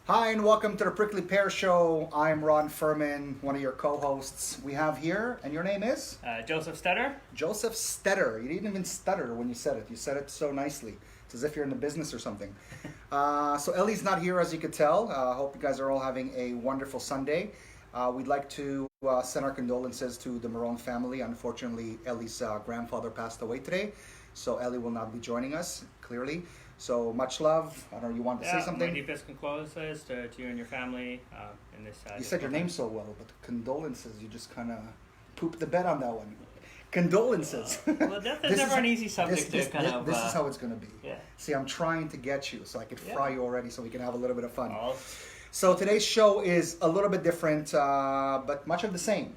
Hi, and welcome to the Prickly Pear Show. I'm Ron Furman, one of your co-hosts. We have here, and your name is? Joseph Stetter. Joseph Stetter. You didn't even stutter when you said it. You said it so nicely. It's as if you're in the business or something. So Ellie's not here, as you could tell. I hope you guys are all having a wonderful Sunday. We'd like to send our condolences to the Marone family. Unfortunately, Ellie's grandfather passed away today, so Ellie will not be joining us, clearly. So much love. I don't know, you want to say something? My deepest condolences to you and your family in this. You said your name so well, but condolences, you just kind of pooped the bed on that one. Condolences. Well, death is never an easy subject this to kind of. This is how it's going to be. Yeah. See, I'm trying to get you so I could fry you already so we can have a little bit of fun. Oh. So today's show is a little bit different, but much of the same.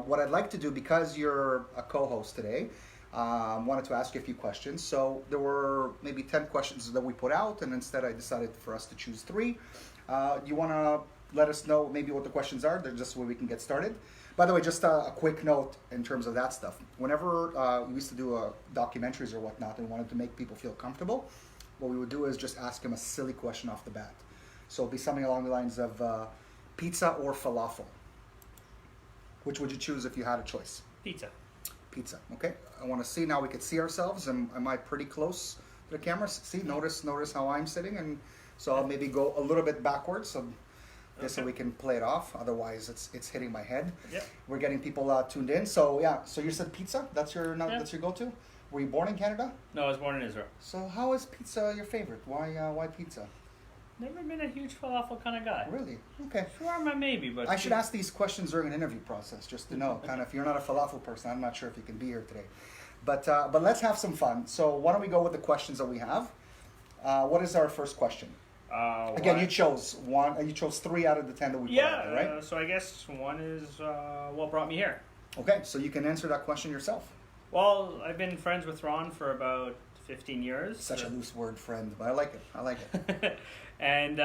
What I'd like to do, because you're a co-host today, wanted to ask you a few questions. So there were maybe 10 questions that we put out, and instead I decided for us to choose 3. You want to let us know maybe what the questions are? They're just so we can get started. By the way, just a quick note in terms of that stuff. Whenever we used to do documentaries or whatnot and wanted to make people feel comfortable, what we would do is just ask them a silly question off the bat. So it'll be something along the lines of pizza or falafel. Which would you choose if you had a choice? Pizza. Pizza. Okay. I want to see now. We could see ourselves. Am I pretty close to the camera? See, notice how I'm sitting, and so I'll maybe go a little bit backwards, so so we can play it off. Otherwise, it's hitting my head. Yep. We're getting people tuned in. So yeah. So you said pizza. That's your that's your go-to. Were you born in Canada? No, I was born in Israel. So how is pizza your favorite? Why pizza? Never been a huge falafel kind of guy. Really? Okay. Shawarma maybe, but I should ask these questions during an interview process just to know. Kind of, if you're not a falafel person, I'm not sure if you can be here today. But let's have some fun. So why don't we go with the questions that we have? What is our first question? Again, you chose one. You chose 3 out of the 10 that we put out there, right? So I guess one is what brought me here. Okay, so you can answer that question yourself. Well, I've been friends with Ron for about 15 years. Such a loose word, friend, but I like it. And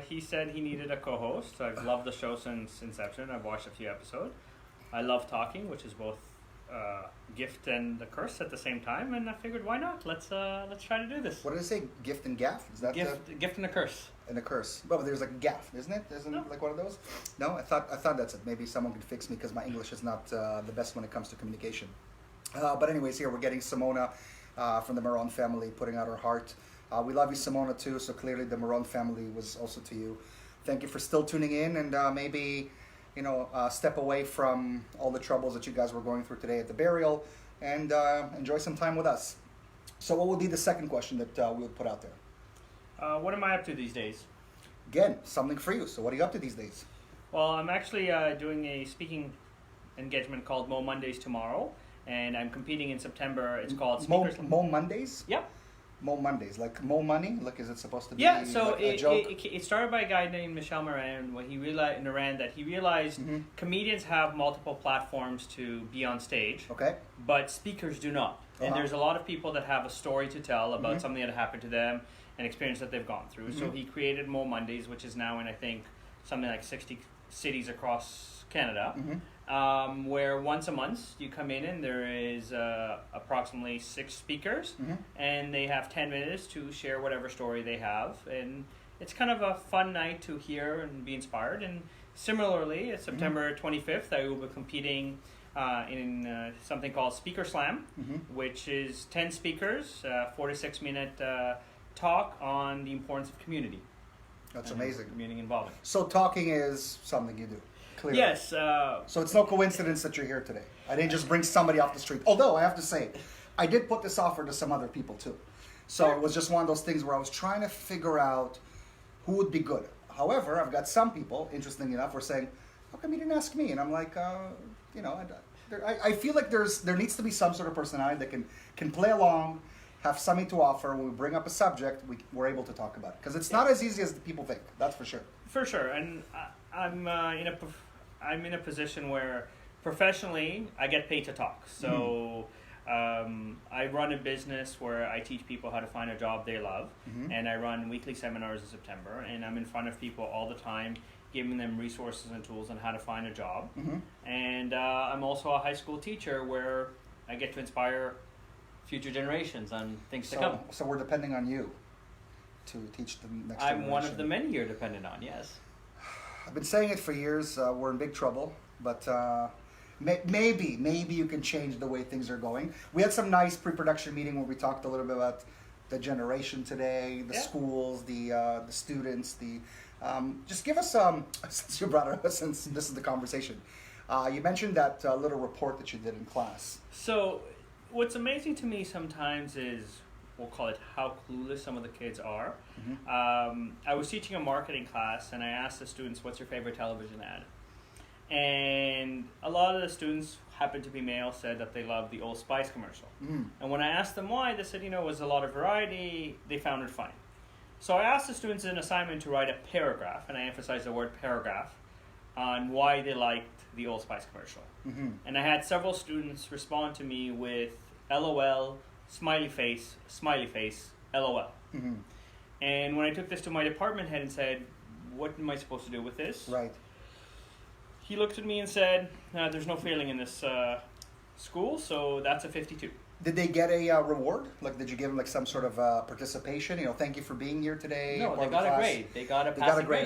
he said he needed a co-host. I've loved the show since inception. I've watched a few episodes. I love talking, which is both gift and a curse at the same time. And I figured, why not? Let's try to do this. What did I say? Gift and gaff? Is that gift and a curse? And a curse. Well, there's like a gaff, isn't it? Isn't it like one of those? No, I thought that's it. Maybe someone could fix me because my English is not the best when it comes to communication. But anyways, here we're getting Simona from the Marone family putting out her heart. We love you, Simona, too. So clearly the Marone family was also to you. Thank you for still tuning in, and maybe step away from all the troubles that you guys were going through today at the burial, and enjoy some time with us. So what would be the second question that we would put out there? What am I up to these days? Again, something for you. So what are you up to these days? Well, I'm actually doing a speaking engagement called Mo Mondays tomorrow, and I'm competing in September. It's called Speakers. Mo Mondays? Yep. Mo Mondays, like Mo Money? Like, is it supposed to be so like a joke? It started by a guy named Michel Moran when he realized comedians have multiple platforms to be on stage, but speakers do not. And there's a lot of people that have a story to tell about something that happened to them, an experience that they've gone through. So he created Mo Mondays, which is now in, I think, something like 60 cities across Canada, where once a month you come in and there is approximately 6 speakers, and they have 10 minutes to share whatever story they have, and it's kind of a fun night to hear and be inspired. And similarly, it's September 25th, I will be competing in something called Speaker Slam, which is 10 speakers, 4 to 6 minute talk on the importance of community. That's amazing. Community involvement. So talking is something you do. Clearly. Yes. So it's no coincidence that you're here today. I didn't just bring somebody off the street. Although I have to say, I did put this offer to some other people too. So it was just one of those things where I was trying to figure out who would be good. However, I've got some people, interestingly enough, were saying, "How come you didn't ask me?" And I'm like, I feel like there needs to be some sort of personality that can play along, have something to offer. When we bring up a subject, we're able to talk about it, because it's not as easy as the people think. That's for sure. For sure, and I'm in a position where professionally I get paid to talk. So I run a business where I teach people how to find a job they love, and I run weekly seminars in September, and I'm in front of people all the time, giving them resources and tools on how to find a job. And I'm also a high school teacher where I get to inspire future generations on things to come. So we're depending on you to teach the next I'm generation? one of the many you're dependent on, yes. I've been saying it for years. We're in big trouble, but maybe you can change the way things are going. We had some nice pre-production meeting where we talked a little bit about the generation today, the schools, the students. Just give us since you brought it up, since this is the conversation. You mentioned that little report that you did in class. So, what's amazing to me sometimes is, we'll call it, how clueless some of the kids are. I was teaching a marketing class, and I asked the students, what's your favorite television ad? And a lot of the students, happened to be male, said that they loved the Old Spice commercial. And when I asked them why, they said, it was a lot of variety, they found it funny. So I asked the students an assignment to write a paragraph, and I emphasize the word paragraph, on why they liked the Old Spice commercial. And I had several students respond to me with LOL, smiley face, LOL. And when I took this to my department head and said, what am I supposed to do with this? Right. He looked at me and said, there's no failing in this school, so that's a 52. Did they get a reward? Like, did you give them like some sort of participation? Thank you for being here today. No, they got a grade. They got a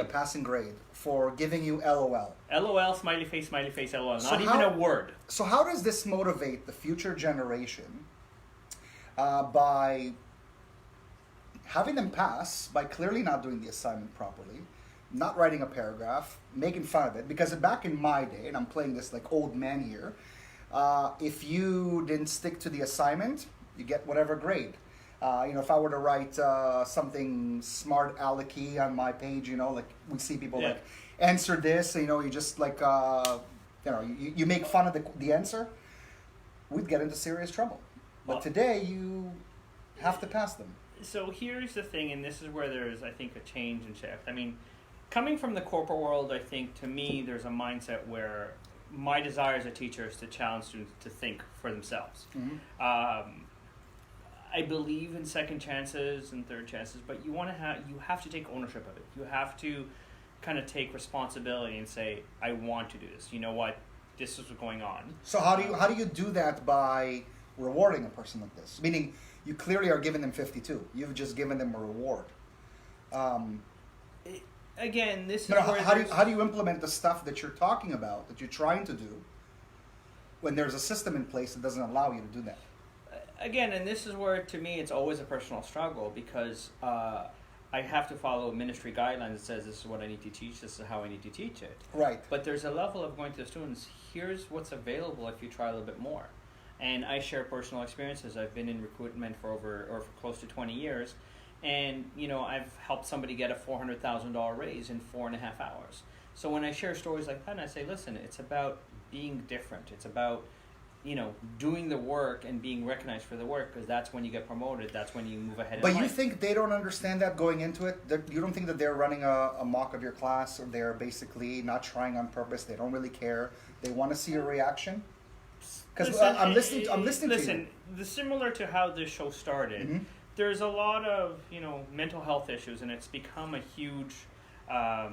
passing grade for giving you LOL. LOL, smiley face, LOL. Not even a word. So how does this motivate the future generation by having them pass, by clearly not doing the assignment properly, not writing a paragraph, making fun of it? Because back in my day, and I'm playing this like old man here, if you didn't stick to the assignment, you get whatever grade. If I were to write something smart alecky on my page, like we see people like answer this, you just like you make fun of the answer, we'd get into serious trouble. But today you have to pass them. So here's the thing, and this is where there's, I think, a change and shift. I mean, coming from the corporate world, I think, to me, there's a mindset where my desire as a teacher is to challenge students to think for themselves. I believe in second chances and third chances, but you have to take ownership of it. You have to kind of take responsibility and say, I want to do this. You know what? This is what's going on. So how do you do that by rewarding a person like this? Meaning, you clearly are giving them 52. You've just given them a reward. Again, this is where how do you implement the stuff that you're talking about, that you're trying to do, when there's a system in place that doesn't allow you to do that? Again, and this is where, to me, it's always a personal struggle, because I have to follow ministry guidelines that says this is what I need to teach, this is how I need to teach it. Right. But there's a level of going to the students, here's what's available if you try a little bit more. And I share personal experiences. I've been in recruitment for close to 20 years. And, I've helped somebody get a $400,000 raise in 4.5 hours. So when I share stories like that, and I say, listen, it's about being different. It's about, doing the work and being recognized for the work, because that's when you get promoted. That's when you move ahead in life. But you think they don't understand that going into it? You don't think that they're running a mock of your class, or they're basically not trying on purpose? They don't really care. They want to see your reaction? Because I'm listening to you. Listen, similar to how this show started, there's a lot of, mental health issues, and it's become a huge Are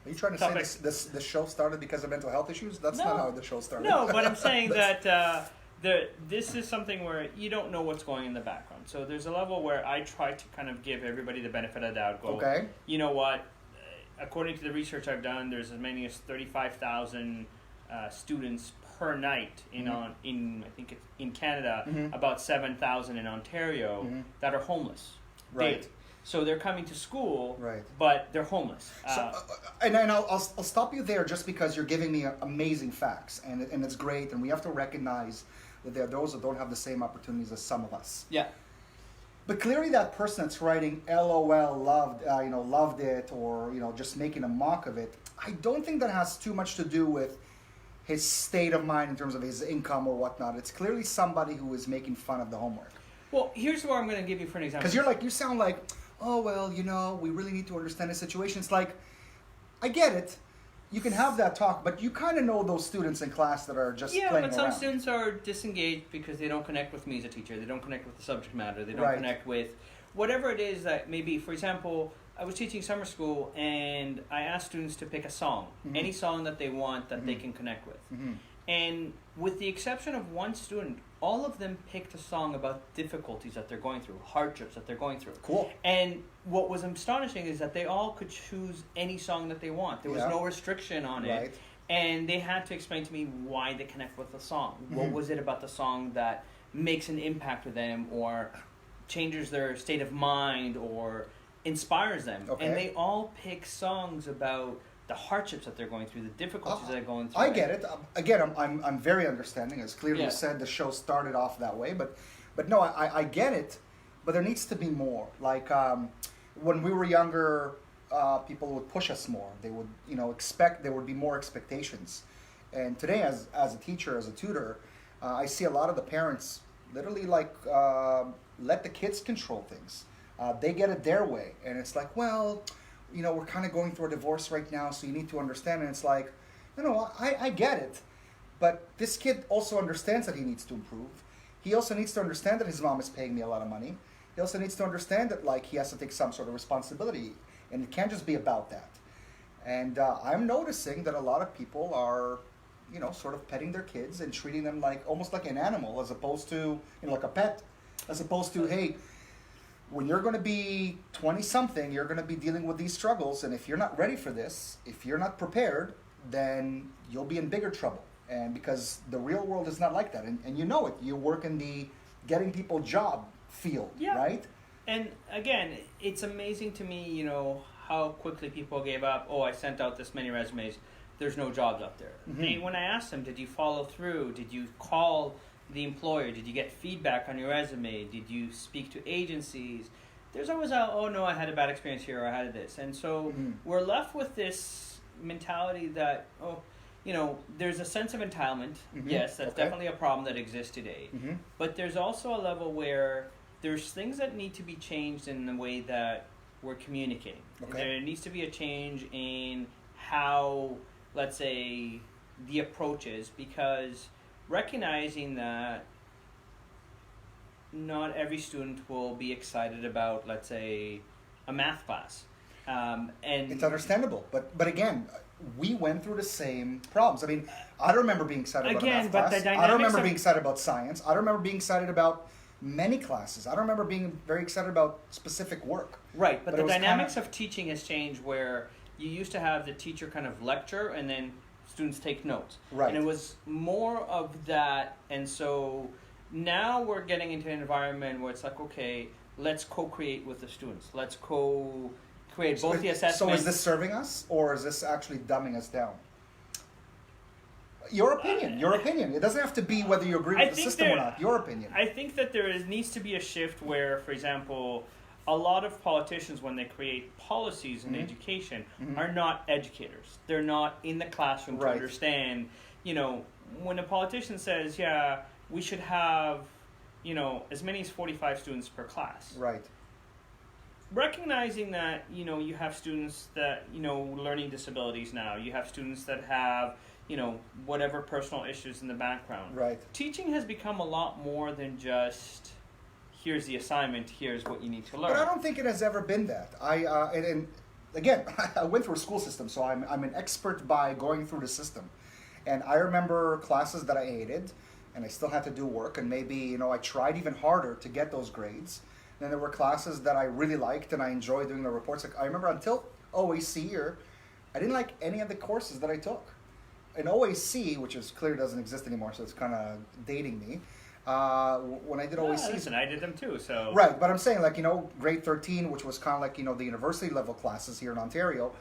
you trying to say this show started because of mental health issues? That's not how the show started. No, but I'm saying that this is something where you don't know what's going in the background. So there's a level where I try to kind of give everybody the benefit of the doubt. You know what? According to the research I've done, there's as many as 35,000 students per night in I think it's in Canada, about 7,000 in Ontario that are homeless. Right. Daily. So they're coming to school, right, but they're homeless. And I'll stop you there, just because you're giving me amazing facts, and it's great, and we have to recognize that there are those that don't have the same opportunities as some of us. Yeah. But clearly, that person that's writing LOL, loved it, or just making a mock of it, I don't think that has too much to do with his state of mind in terms of his income or whatnot. It's clearly somebody who is making fun of the homework. Well, here's what I'm going to give you for an example. Because you sound like, oh, well, we really need to understand the situation. It's like, I get it. You can have that talk, but you kind of know those students in class that are just playing around. Yeah, but some students are disengaged because they don't connect with me as a teacher. They don't connect with the subject matter. They don't connect with whatever it is that maybe. For example, I was teaching summer school, and I asked students to pick a song, any song that they want that they can connect with. And with the exception of one student, all of them picked a song about difficulties that they're going through, hardships that they're going through. Cool. And what was astonishing is that they all could choose any song that they want. There was no restriction on it. And they had to explain to me why they connect with the song. What was it about the song that makes an impact with them, or changes their state of mind, or inspires them. And they all pick songs about the hardships that they're going through, the difficulties that they're going through. I get it. Again, I'm very understanding. As clearly you said, the show started off that way, but no, I get it. But there needs to be more. Like when we were younger, people would push us more. They would, expect. There would be more expectations. And today, as a teacher, as a tutor, I see a lot of the parents literally let the kids control things. They get it their way, and it's like, well, we're kind of going through a divorce right now, so you need to understand. And it's like, I get it, but this kid also understands that he needs to improve. He also needs to understand that his mom is paying me a lot of money. He also needs to understand that he has to take some sort of responsibility, and it can't just be about that. And I'm noticing that a lot of people are, sort of petting their kids and treating them almost like an animal, as opposed to, like a pet, as opposed to, hey, when you're going to be 20-something, you're going to be dealing with these struggles, and if you're not ready for this, if you're not prepared, then you'll be in bigger trouble. And because the real world is not like that, and you know it. You work in the getting people job field, right? And again, it's amazing to me, how quickly people gave up. Oh, I sent out this many resumes. There's no jobs up there. And when I asked them, did you follow through? Did you call the employer? Did you get feedback on your resume? Did you speak to agencies? There's always oh no, I had a bad experience here, or I had this. And so we're left with this mentality that, there's a sense of entitlement. Yes, that's definitely a problem that exists today. But there's also a level where there's things that need to be changed in the way that we're communicating. There needs to be a change in how, let's say, the approach is, because recognizing that not every student will be excited about, let's say, a math class. And it's understandable, but again, we went through the same problems. I mean, I don't remember being excited about a math class. I don't remember being excited about science. I don't remember being excited about many classes. I don't remember being very excited about specific work. Right, but the dynamics of teaching has changed, where you used to have the teacher kind of lecture and then students take notes. Right. And it was more of that, and so now we're getting into an environment where it's like, okay, let's co-create with the students. Let's co-create both the assessments. So is this serving us, or is this actually dumbing us down? Your opinion. It doesn't have to be whether you agree with the system or not. Your opinion. I think that needs to be a shift where, for example, a lot of politicians, when they create policies in education, are not educators. They're not in the classroom to understand, when a politician says, yeah, we should have, as many as 45 students per class. Right. Recognizing that, you have students that, learning disabilities now. You have students that have, whatever personal issues in the background. Right. Teaching has become a lot more than just, here's the assignment, here's what you need to learn. But I don't think it has ever been that. And again, I went through a school system, so I'm an expert by going through the system. And I remember classes that I hated, and I still had to do work, and maybe, I tried even harder to get those grades. Then there were classes that I really liked, and I enjoyed doing the reports. I remember until OAC year, I didn't like any of the courses that I took. In OAC, which is clearly doesn't exist anymore, so it's kind of dating me. When I did OAC, listen, I did them too. So right, but I'm saying grade 13, which was kind of like the university level classes here in Ontario.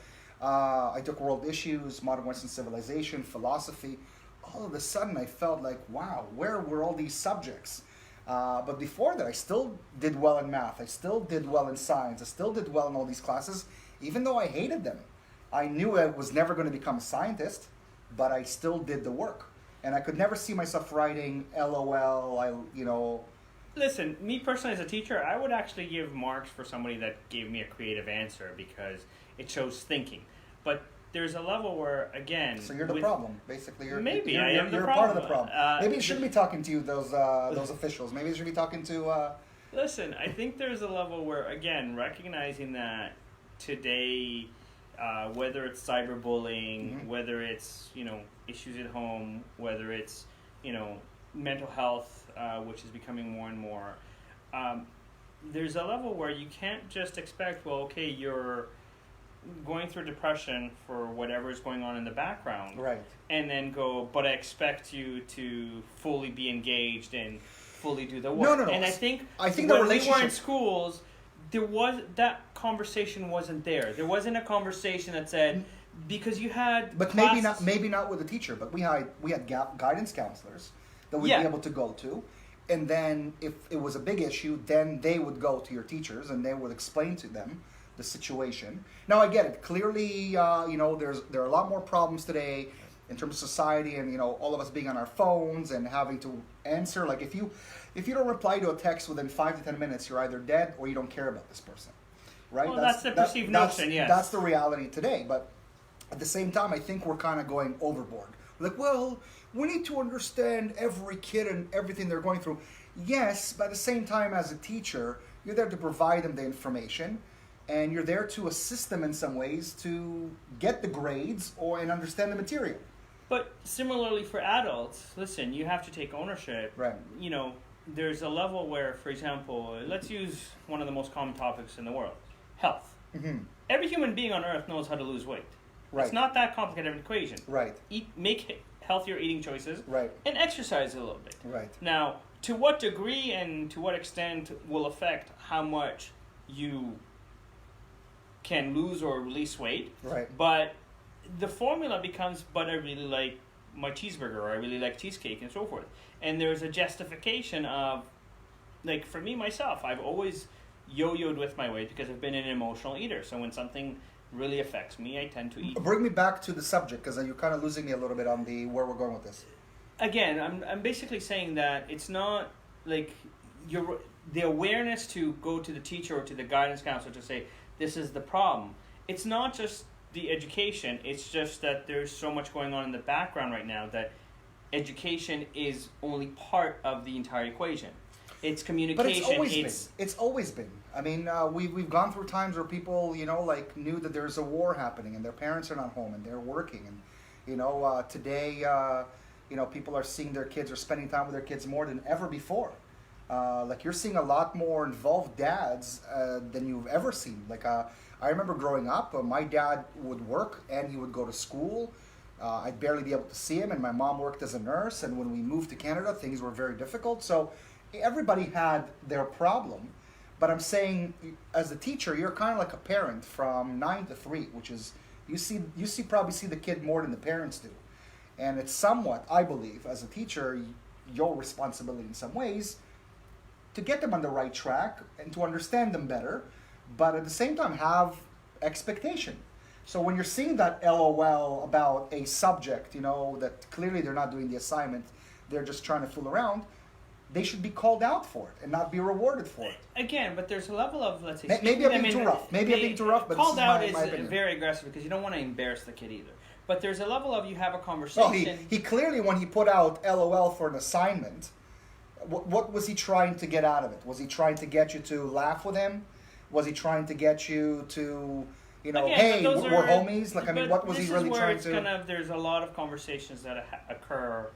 I took world issues, modern Western civilization, philosophy. All of a sudden, I felt like, wow, where were all these subjects? But before that, I still did well in math. I still did well in science. I still did well in all these classes, even though I hated them. I knew I was never going to become a scientist, but I still did the work. And I could never see myself writing LOL, Listen, me personally as a teacher, I would actually give marks for somebody that gave me a creative answer because it shows thinking. But there's a level where, again... So you're the problem, basically. You're part of the problem. Maybe you shouldn't be talking to those officials. Maybe you should be talking to... Listen, I think there's a level where, again, recognizing that today... whether it's cyberbullying, whether it's, issues at home, whether it's, mental health, which is becoming more and more. There's a level where you can't just expect, well, okay, you're going through depression for whatever is going on in the background, right? And then go, but I expect you to fully be engaged and fully do the work. No. And I think when the relationship... we were in schools, that conversation wasn't there. There wasn't a conversation that said, because you had but classes, maybe not with a teacher, but we had guidance counselors that we'd be able to go to. And then if it was a big issue, then they would go to your teachers and they would explain to them the situation. Now I get it. Clearly, there are a lot more problems today in terms of society, and all of us being on our phones and having to answer. Like if you don't reply to a text within 5 to 10 minutes, you're either dead or you don't care about this person, right? Well, that's the perceived notion. Yes, that's the reality today. But at the same time, I think we're kind of going overboard. Like, well, we need to understand every kid and everything they're going through. Yes, but at the same time, as a teacher, you're there to provide them the information, and you're there to assist them in some ways to get the grades and understand the material. But similarly for adults, listen, you have to take ownership. Right. There's a level where, for example, let's use one of the most common topics in the world, health. Mm-hmm. Every human being on earth knows how to lose weight. Right. It's not that complicated of an equation. Right. Make healthier eating choices. Right. And exercise a little bit. Right. Now, to what degree and to what extent will affect how much you can lose or release weight. Right. But the formula becomes, but I really like my cheeseburger, or I really like cheesecake, and so forth. And there's a justification of, like, for me, myself, I've always yo-yoed with my weight because I've been an emotional eater. So when something really affects me, I tend to eat. Bring me back to the subject, because you're kind of losing me a little bit on where we're going with this. Again, I'm basically saying that it's not like the awareness to go to the teacher or to the guidance counselor to say, this is the problem. It's not just the education, it's just that there's so much going on in the background right now that education is only part of the entire equation. It's communication. But it's always been. I mean, we've gone through times where people, knew that there's a war happening and their parents are not home and they're working. And, today, people are seeing their kids or spending time with their kids more than ever before. You're seeing a lot more involved dads than you've ever seen. I remember growing up, my dad would work and he would go to school. I'd barely be able to see him, and my mom worked as a nurse. And when we moved to Canada, things were very difficult. So everybody had their problem. But I'm saying, as a teacher, you're kind of like a parent from 9 to 3, which is you probably see the kid more than the parents do. And it's somewhat, I believe, as a teacher, your responsibility in some ways to get them on the right track and to understand them better, but at the same time have expectation. So when you're seeing that LOL about a subject, that clearly they're not doing the assignment, they're just trying to fool around, they should be called out for it and not be rewarded for it. Again, but there's a level of, let's say... Maybe I'm being too rough. Maybe I'm being too rough, but called out is my opinion. Very aggressive because you don't want to embarrass the kid either. But there's a level of you have a conversation... Well, he clearly, when he put out LOL for an assignment, what was he trying to get out of it? Was he trying to get you to laugh with him? Was he trying to get you to... Again, hey, we're homies. What was he really trying to? There's a lot of conversations that occur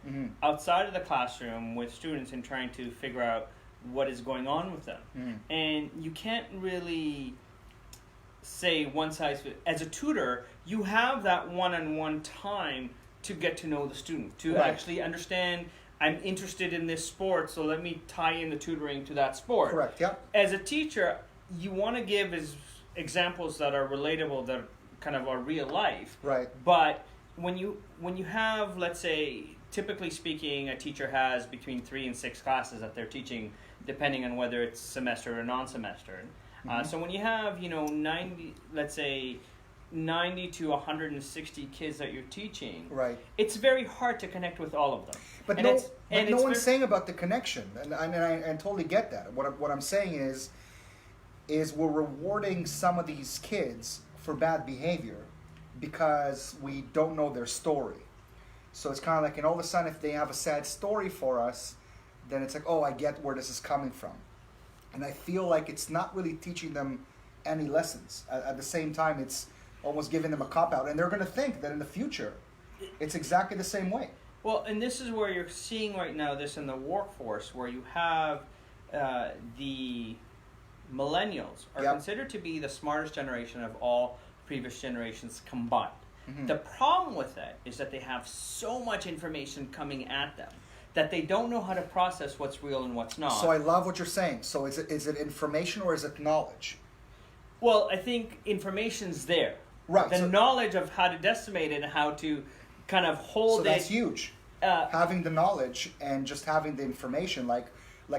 outside of the classroom with students and trying to figure out what is going on with them. And you can't really say one size fits. As a tutor, you have that one-on-one time to get to know the student, to actually understand. I'm interested in this sport, so let me tie in the tutoring to that sport. Correct. Yep. As a teacher, you want to give examples that are relatable, that kind of are real life. Right. But when you have, let's say, typically speaking, a teacher has between 3 and 6 classes that they're teaching, depending on whether it's semester or non-semester. So when you have 90 to 160 kids that you're teaching, right, it's very hard to connect with all of them. But no one's saying about the connection, and I totally get that. What I'm saying is we're rewarding some of these kids for bad behavior because we don't know their story. So it's kind of like, and all of a sudden, if they have a sad story for us, then it's like, oh, I get where this is coming from. And I feel like it's not really teaching them any lessons. At the same time, it's almost giving them a cop-out. And they're going to think that in the future, it's exactly the same way. Well, and this is where you're seeing right now this in the workforce, where you have the millennials are considered to be the smartest generation of all previous generations combined. Mm-hmm. The problem with that is that they have so much information coming at them that they don't know how to process what's real and what's not. So I love what you're saying. So is it information or is it knowledge? Well, I think information's there. Right. The knowledge of how to decimate it and how to kind of hold it. So that's huge. Having the knowledge and just having the information. Like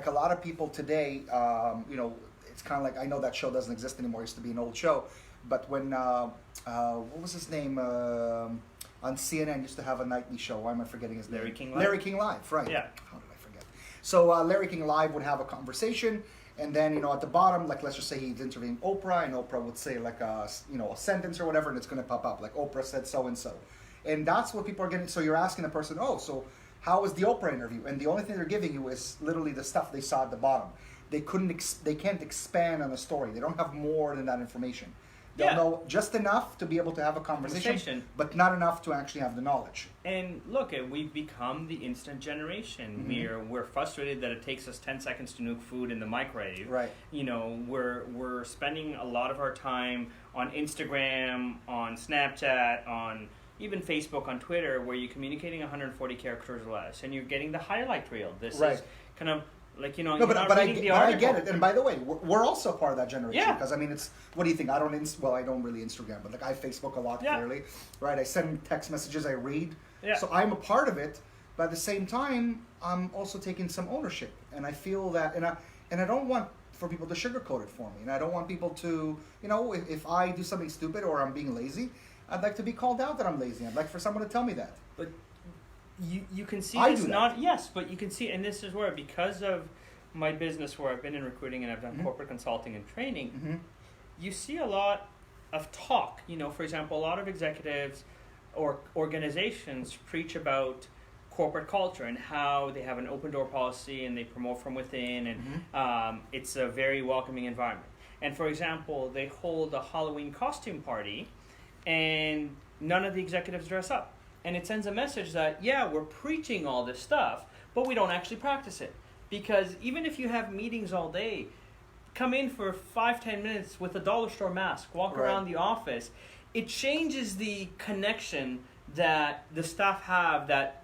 a lot of people today, it's kind of like, I know that show doesn't exist anymore. It used to be an old show. But when, what was his name? On CNN used to have a nightly show. Why am I forgetting his name? Larry King Live? Larry King Live, right. Yeah. How did I forget? So Larry King Live would have a conversation, and then, at the bottom, like, let's just say he's interviewing Oprah, and Oprah would say, like, a sentence or whatever, and it's going to pop up, like, Oprah said so-and-so. And that's what people are getting. So you're asking the person, so how was the Oprah interview? And the only thing they're giving you is literally the stuff they saw at the bottom. They can't expand on the story. They don't have more than that information. They'll know just enough to be able to have a conversation, but not enough to actually have the knowledge. And look, we've become the instant generation. Mm-hmm. We're frustrated that it takes us 10 seconds to nuke food in the microwave. Right. We're spending a lot of our time on Instagram, on Snapchat, on even Facebook, on Twitter, where you're communicating 140 characters or less, and you're getting the highlight reel. This is kind of like, no, but I get it. And by the way, we're also part of that generation. Because, it's, what do you think? I don't really Instagram, but like I have Facebook a lot, clearly. Right? I send text messages, I read. Yeah. So I'm a part of it. But at the same time, I'm also taking some ownership. And I feel that, and I don't want for people to sugarcoat it for me. And I don't want people to, if I do something stupid or I'm being lazy, I'd like to be called out that I'm lazy. I'd like for someone to tell me that. But you can see it's not, but you can see, and this is where, because of my business where I've been in recruiting and I've done corporate consulting and training, you see a lot of talk. For example, a lot of executives or organizations preach about corporate culture and how they have an open door policy and they promote from within, and it's a very welcoming environment. And for example, they hold a Halloween costume party and none of the executives dress up. And it sends a message that, we're preaching all this stuff, but we don't actually practice it. Because even if you have meetings all day, come in for 5-10 minutes with a dollar store mask, walk around the office. It changes the connection that the staff have that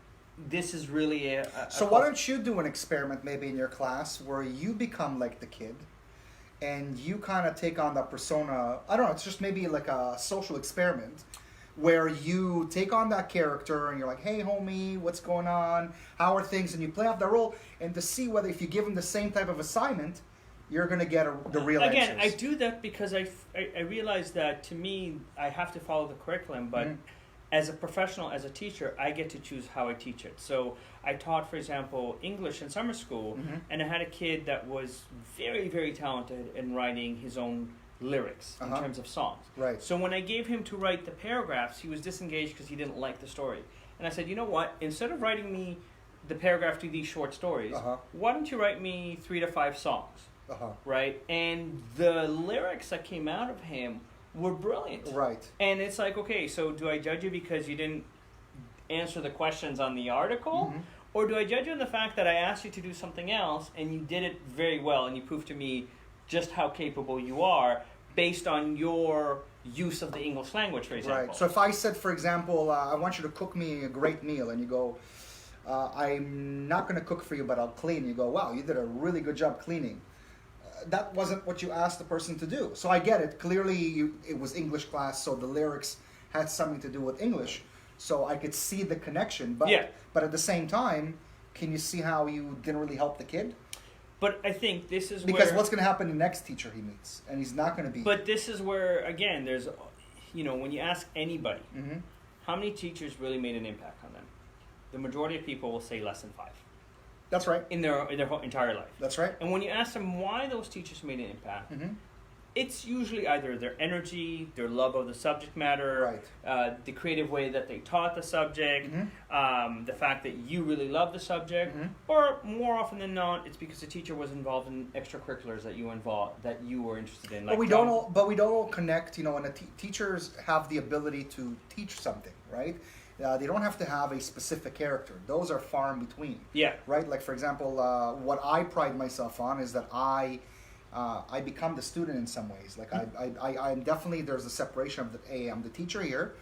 this is really a So why don't you do an experiment maybe in your class where you become like the kid and you kind of take on that persona. I don't know, it's just maybe like a social experiment where you take on that character and you're like, hey, homie, what's going on? How are things? And you play out the role, and to see whether if you give them the same type of assignment, you're going to get the real answers. Again, I do that because I realize that, to me, I have to follow the curriculum, but as a professional, as a teacher, I get to choose how I teach it. So I taught, for example, English in summer school, and I had a kid that was very, very talented in writing his own lyrics in terms of songs. Right. So when I gave him to write the paragraphs, he was disengaged because he didn't like the story. And I said, you know what? Instead of writing me the paragraph to these short stories, why don't you write me 3 to 5 songs? Right? And the lyrics that came out of him were brilliant. Right. And it's like, okay, so do I judge you because you didn't answer the questions on the article? Or do I judge you on the fact that I asked you to do something else and you did it very well and you proved to me just how capable you are based on your use of the English language, for example. Right. So if I said, for example, I want you to cook me a great meal, and you go, I'm not going to cook for you, but I'll clean. You go, wow, you did a really good job cleaning. That wasn't what you asked the person to do. So I get it. Clearly, it was English class, so the lyrics had something to do with English. So I could see the connection. But at the same time, can you see how you didn't really help the kid? But I think this is because what's going to happen to the next teacher he meets, and he's not going to be. But this is where, again, there's, when you ask anybody, how many teachers really made an impact on them? The majority of people will say less than 5. That's right. In their whole entire life. That's right. And when you ask them why those teachers made an impact, It's usually either their energy, their love of the subject matter, the creative way that they taught the subject, the fact that you really love the subject, or more often than not, it's because the teacher was involved in extracurriculars that you were interested in. Like but we don't all connect. You know, when teachers have the ability to teach something, right? They don't have to have a specific character. Those are far in between. Yeah. Right. Like for example, what I pride myself on is that I become the student in some ways. Like I'm definitely, there's a separation of I'm the teacher here,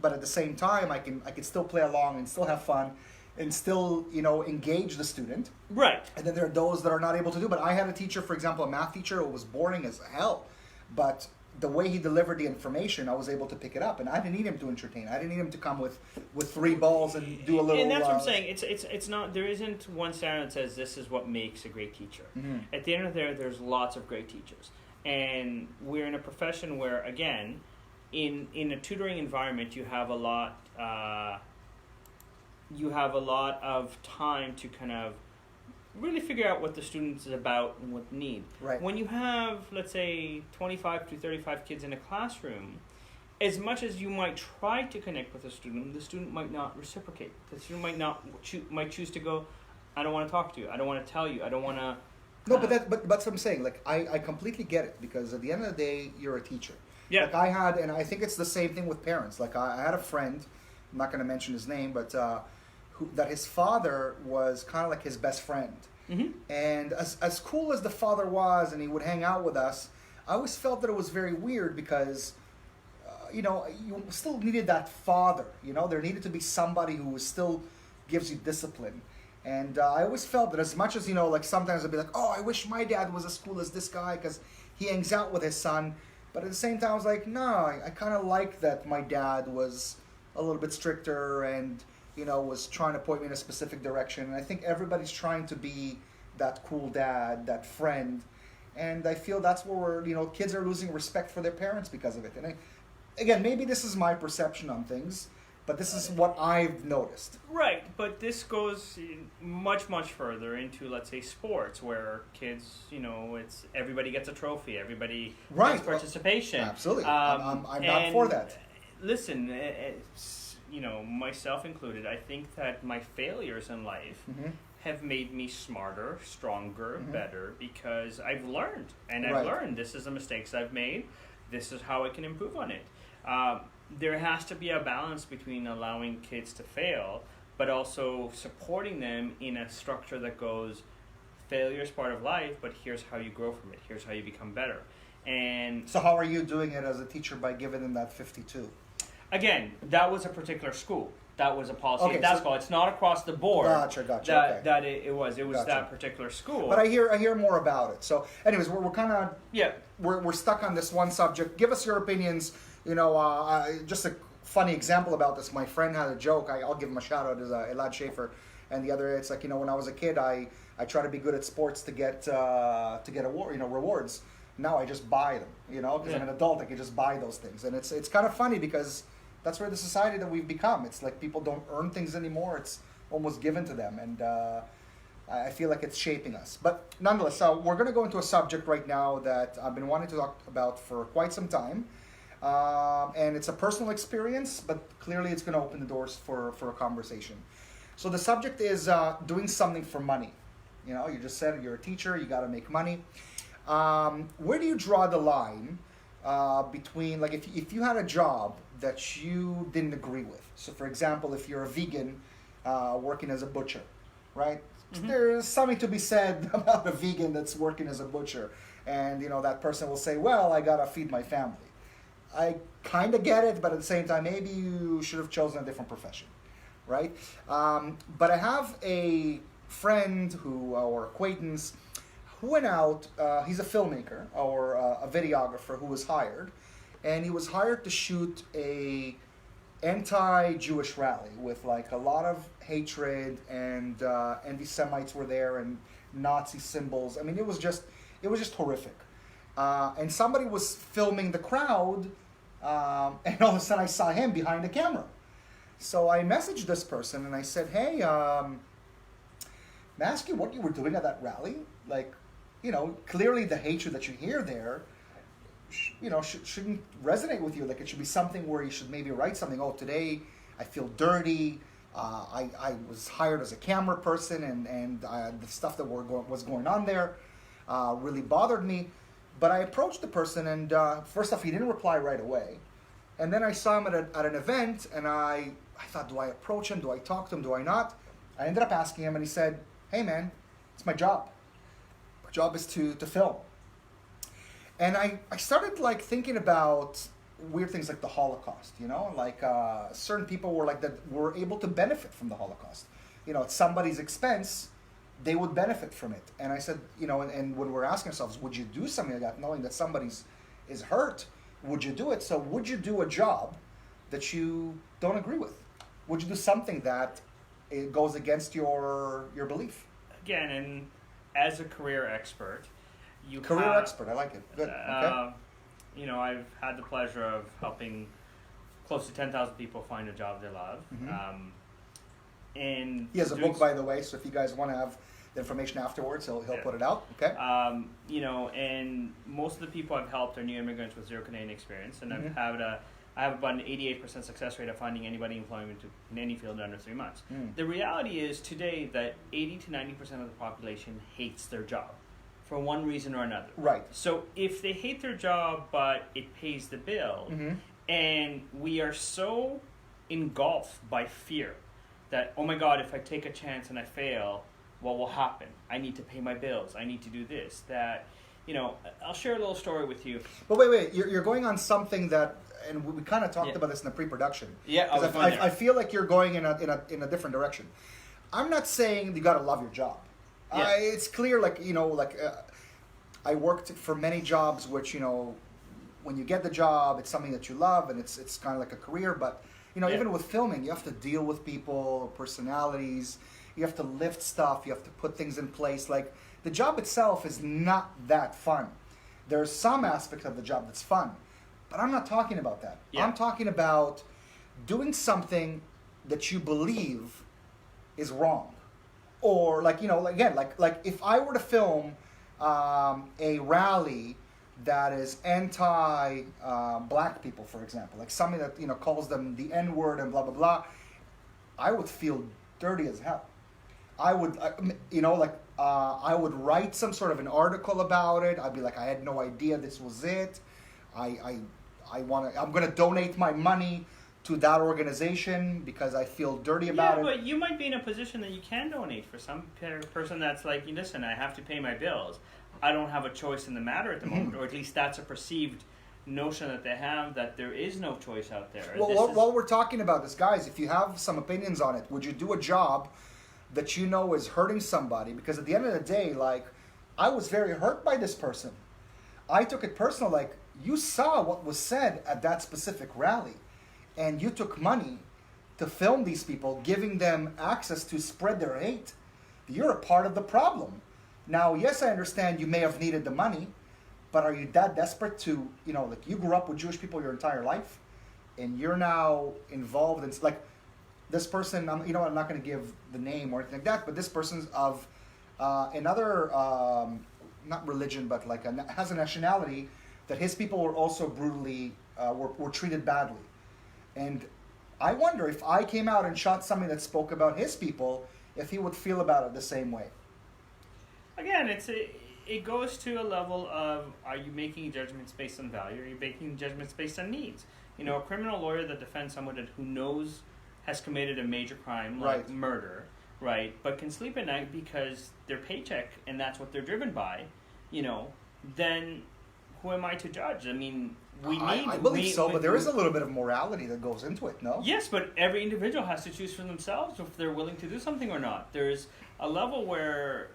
but at the same time I can still play along and still have fun and still, you know, engage the student. Right. And then there are those that are not able to do. But I had a teacher, for example, a math teacher who was boring as hell, but the way he delivered the information, I was able to pick it up, and I didn't need him to entertain. I didn't need him to come with 3 balls and do a little. And that's what I'm saying. It's not. There isn't one standard that says this is what makes a great teacher. At the end of the day, there's lots of great teachers, and we're in a profession where, again, in a tutoring environment, you have a lot. You have a lot of time to kind of really figure out what the student is about and what they need. Right. When you have, let's say, 25 to 35 kids in a classroom, as much as you might try to connect with the student might not reciprocate. The student might choose to go, I don't want to talk to you. I don't want to tell you. I don't want to. No, but that's what I'm saying. Like I completely get it, because at the end of the day, you're a teacher. Yeah. Like I had, and I think it's the same thing with parents. Like I had a friend, I'm not going to mention his name, but that his father was kind of like his best friend. And as cool as the father was, and he would hang out with us, I always felt that it was very weird because, you know, you still needed that father. You know, there needed to be somebody who still gives you discipline. And I always felt that as much as, you know, like sometimes I'd be like, oh, I wish my dad was as cool as this guy because he hangs out with his son. But at the same time, I was like, no, I kind of like that my dad was a little bit stricter and, you know, was trying to point me in a specific direction. And I think everybody's trying to be that cool dad, that friend. And I feel that's where kids are losing respect for their parents because of it. And again, maybe this is my perception on things, but this is what I've noticed. Right, but this goes much, much further into, let's say, sports, where kids, it's everybody gets a trophy, everybody gets participation. Absolutely. I'm not for that. Listen, myself included, I think that my failures in life have made me smarter, stronger, better, because I've learned. And I've learned this is the mistakes I've made. This is how I can improve on it. There has to be a balance between allowing kids to fail, but also supporting them in a structure that goes, failure is part of life, but here's how you grow from it. Here's how you become better. And so how are you doing it as a teacher by giving them that 52? Again, that was a particular school. That was a policy Okay, at that school. It's not across the board. Gotcha. That it was Gotcha. that particular school. But I hear more about it. So, anyways, we're kind of we're stuck on this one subject. Give us your opinions. Just a funny example about this. My friend had a joke. I'll give him a shout out. Is Elad Schaefer, and the other. It's like when I was a kid, I try to be good at sports to get rewards. Now I just buy them. Because I'm an adult, I can just buy those things, and it's kind of funny because that's where the society that we've become. It's like people don't earn things anymore. It's almost given to them. And I feel like it's shaping us. But nonetheless, so we're going to go into a subject right now that I've been wanting to talk about for quite some time. And it's a personal experience, but clearly it's going to open the doors for a conversation. So the subject is doing something for money. You just said you're a teacher, you got to make money. Where do you draw the line between, like, if you had a job that you didn't agree with? So, for example, if you're a vegan working as a butcher, right? There's something to be said about a vegan that's working as a butcher, and that person will say, "Well, I gotta feed my family." I kind of get it, but at the same time, maybe you should have chosen a different profession, right? But I have a friend or acquaintance who went out. He's a filmmaker or a videographer who was hired. And he was hired to shoot a anti-Jewish rally with like a lot of hatred, and anti-Semites were there and Nazi symbols. I mean, it was just horrific. And somebody was filming the crowd, and all of a sudden I saw him behind the camera. So I messaged this person and I said, "Hey, may I ask you what you were doing at that rally? Like, clearly the hatred that you hear there shouldn't resonate with you. Like it should be something where you should maybe write something. Oh, today I feel dirty. I was hired as a camera person, and the stuff that was going on there really bothered me. But I approached the person, and first off, he didn't reply right away. And then I saw him at an event, and I thought, do I approach him? Do I talk to him? Do I not? I ended up asking him, and he said, hey man, it's my job. My job is to film. And I started like thinking about weird things like the Holocaust, like certain people were able to benefit from the Holocaust. At somebody's expense, they would benefit from it. And I said, and when we're asking ourselves, would you do something like that, knowing that somebody's is hurt? Would you do it? So would you do a job that you don't agree with? Would you do something that it goes against your belief? Again, and as a career expert, expert, I like it. Good. Okay. I've had the pleasure of helping close to 10,000 people find a job they love. Mm-hmm. And he has a book, by the way, so if you guys want to have the information afterwards, he'll put it out. Okay. And most of the people I've helped are new immigrants with zero Canadian experience, and Mm-hmm. I have about an 88% success rate of finding anybody employment in any field under 3 months. Mm. The reality is today that 80 to 90% of the population hates their job for one reason or another. Right. So if they hate their job but it pays the bill, Mm-hmm. and we are so engulfed by fear that, oh my God, if I take a chance and I fail, what will happen? I need to pay my bills. I need to do this. That, I'll share a little story with you. But wait, you're going on something that, and we kind of talked about this in the pre-production. Yeah, I feel like you're going in a different direction. I'm not saying you got to love your job. Yeah. It's clear, I worked for many jobs, which when you get the job, it's something that you love, and it's kind of like a career. But even with filming, you have to deal with people, personalities. You have to lift stuff. You have to put things in place. Like the job itself is not that fun. There's some aspect of the job that's fun, but I'm not talking about that. Yeah. I'm talking about doing something that you believe is wrong, or like if I were to film a rally that is anti black people, for example, like something that calls them the N-word and blah blah blah, I would feel dirty as hell. I would I would write some sort of an article about it. I'd be like, I had no idea this was it. I'm gonna donate my money to that organization because I feel dirty about it. Yeah, but you might be in a position that you can donate for some person that's like, listen, I have to pay my bills. I don't have a choice in the matter at the moment, or at least that's a perceived notion that they have, that there is no choice out there. Well, while we're talking about this, guys, if you have some opinions on it, would you do a job that is hurting somebody? Because at the end of the day, I was very hurt by this person. I took it personal. Like, you saw what was said at that specific rally, and you took money to film these people, giving them access to spread their hate. You're a part of the problem. Now, yes, I understand you may have needed the money, but are you that desperate to, you grew up with Jewish people your entire life, and you're now involved in, this person, I'm not going to give the name or anything like that, but this person's of another, not religion, but has a nationality that his people were also brutally, were treated badly. And I wonder if I came out and shot something that spoke about his people, if he would feel about it the same way. Again, it goes to a level of, are you making judgments based on value, or are you making judgments based on needs? A criminal lawyer that defends someone who knows has committed a major crime like murder, right, but can sleep at night because their paycheck and that's what they're driven by, then who am I to judge? I mean, I believe so, but there is a little bit of morality that goes into it, no? Yes, but every individual has to choose for themselves if they're willing to do something or not. There's a level where,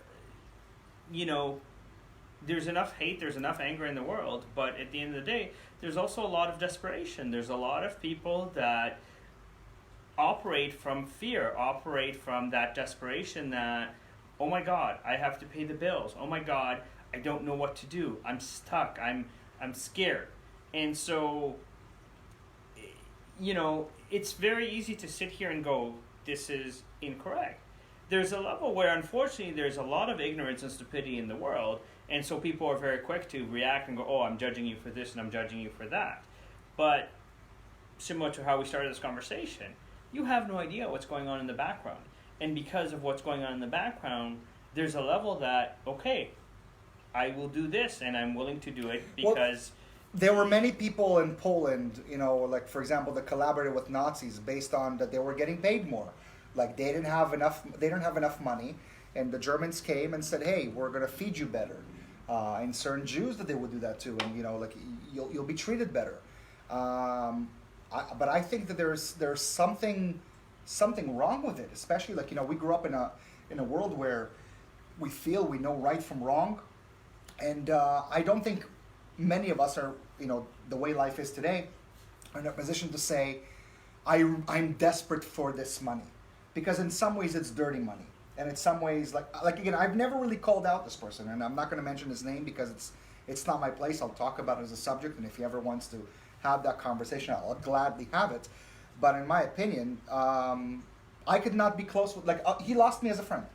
there's enough hate, there's enough anger in the world, but at the end of the day, there's also a lot of desperation. There's a lot of people that operate from fear, operate from that desperation that, oh my God, I have to pay the bills. Oh my God, I don't know what to do. I'm stuck. I'm scared. And so, it's very easy to sit here and go, this is incorrect. There's a level where, unfortunately, there's a lot of ignorance and stupidity in the world, And so people are very quick to react and go, oh, I'm judging you for this and I'm judging you for that. But similar to how we started this conversation, you have no idea what's going on in the background. And because of what's going on in the background, there's a level that, okay, I will do this and I'm willing to do it because... There were many people in Poland, like for example, that collaborated with Nazis based on that they were getting paid more. Like they didn't have enough money, and the Germans came and said, "Hey, we're going to feed you better." And certain Jews that they would do that to, and like you'll be treated better. But I think that there's something wrong with it, especially like we grew up in a world where we feel we know right from wrong, and I don't think many of us are, the way life is today, are in a position to say, I'm desperate for this money. Because in some ways it's dirty money. And in some ways, like again, I've never really called out this person, and I'm not going to mention his name because it's not my place. I'll talk about it as a subject, and if he ever wants to have that conversation, I'll gladly have it. But in my opinion, I could not be close with, he lost me as a friend.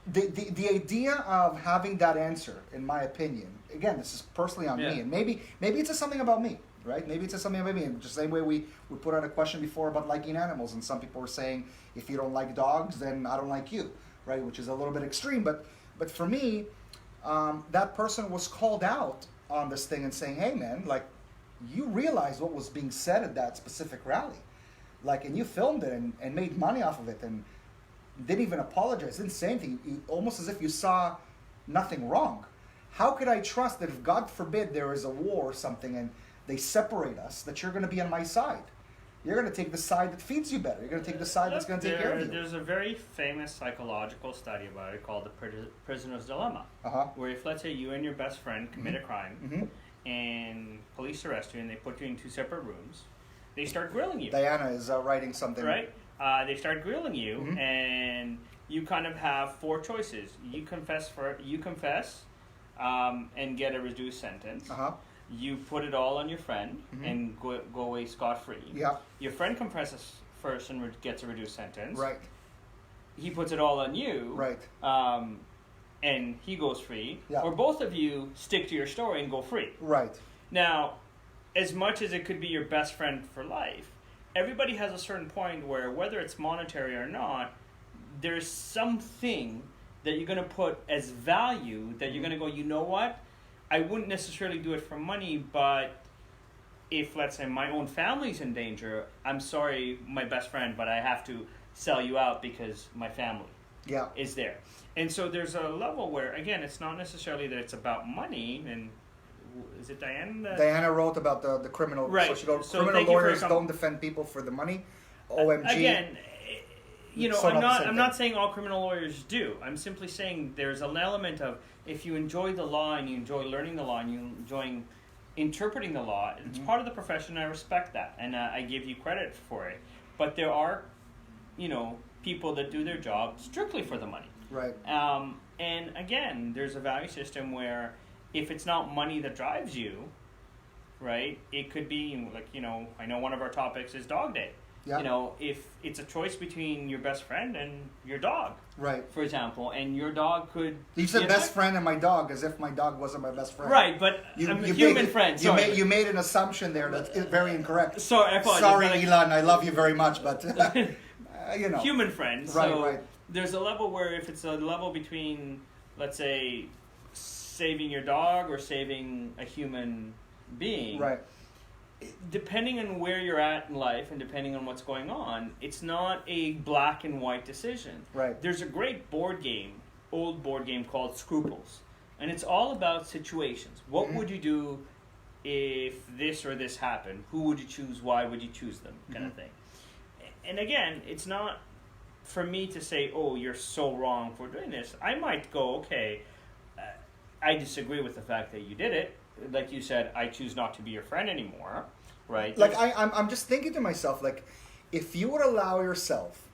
The idea of having that answer, in my opinion, again, this is personally on me, and maybe it's just something about me, right? Maybe it's just something about me. And just the same way we put out a question before about liking animals, and some people were saying, if you don't like dogs, then I don't like you, right? Which is a little bit extreme, but for me, that person was called out on this thing and saying, hey man, like you realized what was being said at that specific rally, and you filmed it and made money off of it, and didn't even apologize, didn't say anything, almost as if you saw nothing wrong. How could I trust that if, God forbid, there is a war or something and they separate us, that you're going to be on my side? You're going to take the side that feeds you better. You're going to take the side that's going to take care of you. There's a very famous psychological study about it called the prisoner's dilemma, where if, let's say, you and your best friend commit a crime, and police arrest you and they put you in two separate rooms, they start grilling you. Diana is writing something. Right? They start grilling you, and you kind of have four choices. You confess and get a reduced sentence. You put it all on your friend and go away scot-free. Yeah. Your friend confesses first and gets a reduced sentence. Right. He puts it all on you. Right. And he goes free. Yeah. Or both of you stick to your story and go free. Right. Now, as much as it could be your best friend for life, everybody has a certain point where, whether it's monetary or not, there's something that you're going to put as value that you're going to go, you know what? I wouldn't necessarily do it for money, but if, let's say, my own family's in danger, I'm sorry, my best friend, but I have to sell you out because my family is there. And so there's a level where, again, it's not necessarily that it's about money, and is it Diana? Diana wrote about the criminal. Right. So she goes, criminal lawyers don't defend people for the money. OMG. Again, I'm not saying all criminal lawyers do. I'm simply saying there's an element of, if you enjoy the law and you enjoy learning the law and you enjoy interpreting the law, it's part of the profession. I respect that, and I give you credit for it. But there are, people that do their job strictly for the money. Right. And again, there's a value system where, if it's not money that drives you, right, it could be, I know one of our topics is Dog Day. Yeah. If it's a choice between your best friend and your dog, right, for example, and your dog could... You said best friend and my dog, as if my dog wasn't my best friend. Right, but I'm a human friend. You made an assumption there that's very incorrect. Sorry, I apologize. Sorry, Elon, I love you very much, but, Human friend. Right, so right. There's a level where, if it's a level between, let's say, saving your dog or saving a human being, right, depending on where you're at in life and depending on what's going on, it's not a black and white decision. Right. There's a great old board game called Scruples, and it's all about situations. What would you do if this or this happened? Who would you choose? Why would you choose them? Kind of thing. And again, it's not for me to say, oh, you're so wrong for doing this. I might go, okay, I disagree with the fact that you did it. Like you said, I choose not to be your friend anymore, right? I'm just thinking to myself, if you would allow yourself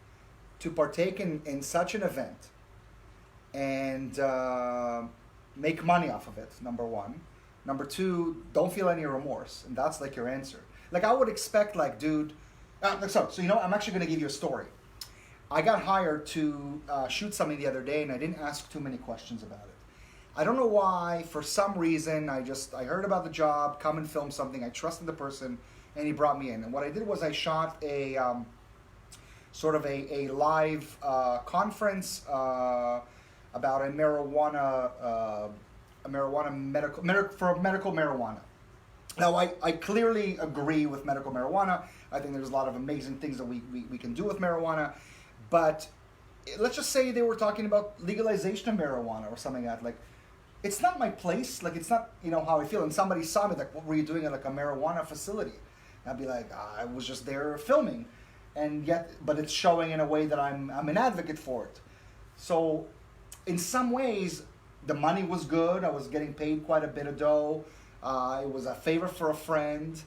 to partake in such an event and make money off of it, number one. Number two, don't feel any remorse, and that's your answer. I would expect, dude... so I'm actually going to give you a story. I got hired to shoot something the other day, and I didn't ask too many questions about it. I don't know why. For some reason, I heard about the job, come and film something. I trusted the person, and he brought me in. And what I did was I shot a sort of a live conference about a medical marijuana. Now, I clearly agree with medical marijuana. I think there's a lot of amazing things that we can do with marijuana. But let's just say they were talking about legalization of marijuana or something like that. Like, it's not my place. Like, it's not, how I feel. And somebody saw me, like, what were you doing at, like, a marijuana facility? And I'd be like, I was just there filming. And yet, but it's showing in a way that I'm an advocate for it. So, in some ways, the money was good. I was getting paid quite a bit of dough. It was a favor for a friend.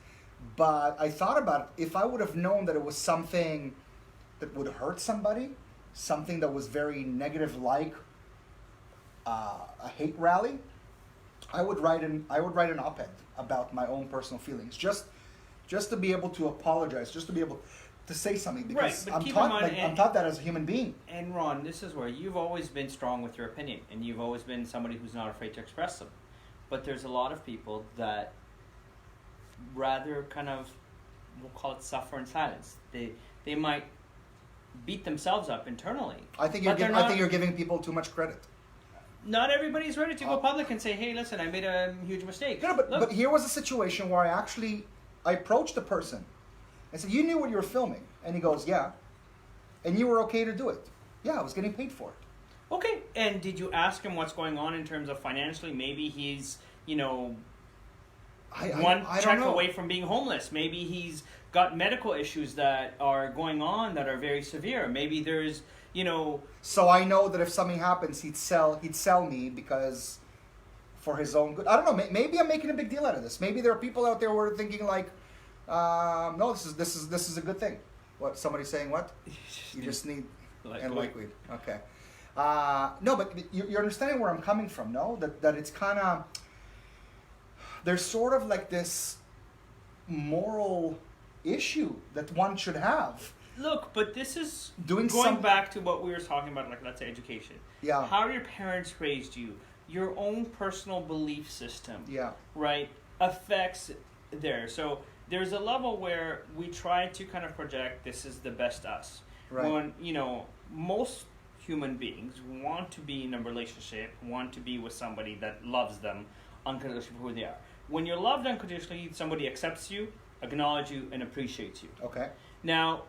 But I thought about it. If I would have known that it was something that would hurt somebody, something that was very negative, like a hate rally, I would write an op-ed about my own personal feelings, just to be able to apologize, just to be able to say something, because I'm taught that as a human being. And Ron, this is where you've always been strong with your opinion, and you've always been somebody who's not afraid to express them. But there's a lot of people that rather kind of, we'll call it, suffer in silence. They might beat themselves up internally. I think you're giving people too much credit. Not everybody's ready to go public and say, "Hey, listen, I made a huge mistake." No, but here was a situation where I approached the person. I said, "You knew what you were filming," and he goes, "Yeah," and you were okay to do it. Yeah, I was getting paid for it. Okay, and did you ask him what's going on in terms of financially? Maybe he's, one check away from being homeless. Maybe he's got medical issues that are going on that are very severe. Maybe there's, So I know that if something happens, he'd sell me because for his own good. I don't know. Maybe I'm making a big deal out of this. Maybe there are people out there who are thinking like, no, this is a good thing. What, somebody's saying what? You just need like weed. Okay. No, but you're understanding where I'm coming from, no? That it's kind of, there's sort of like this moral issue that one should have. Look, but this is going back to what we were talking about, like, let's say education. Yeah. How your parents raised you, your own personal belief system. Yeah. Right? Affects there. So there's a level where we try to kind of project this is the best us. Right. When, most human beings want to be in a relationship, want to be with somebody that loves them unconditionally for who they are. When you're loved unconditionally, somebody accepts you, acknowledges you, and appreciates you. Okay. Now,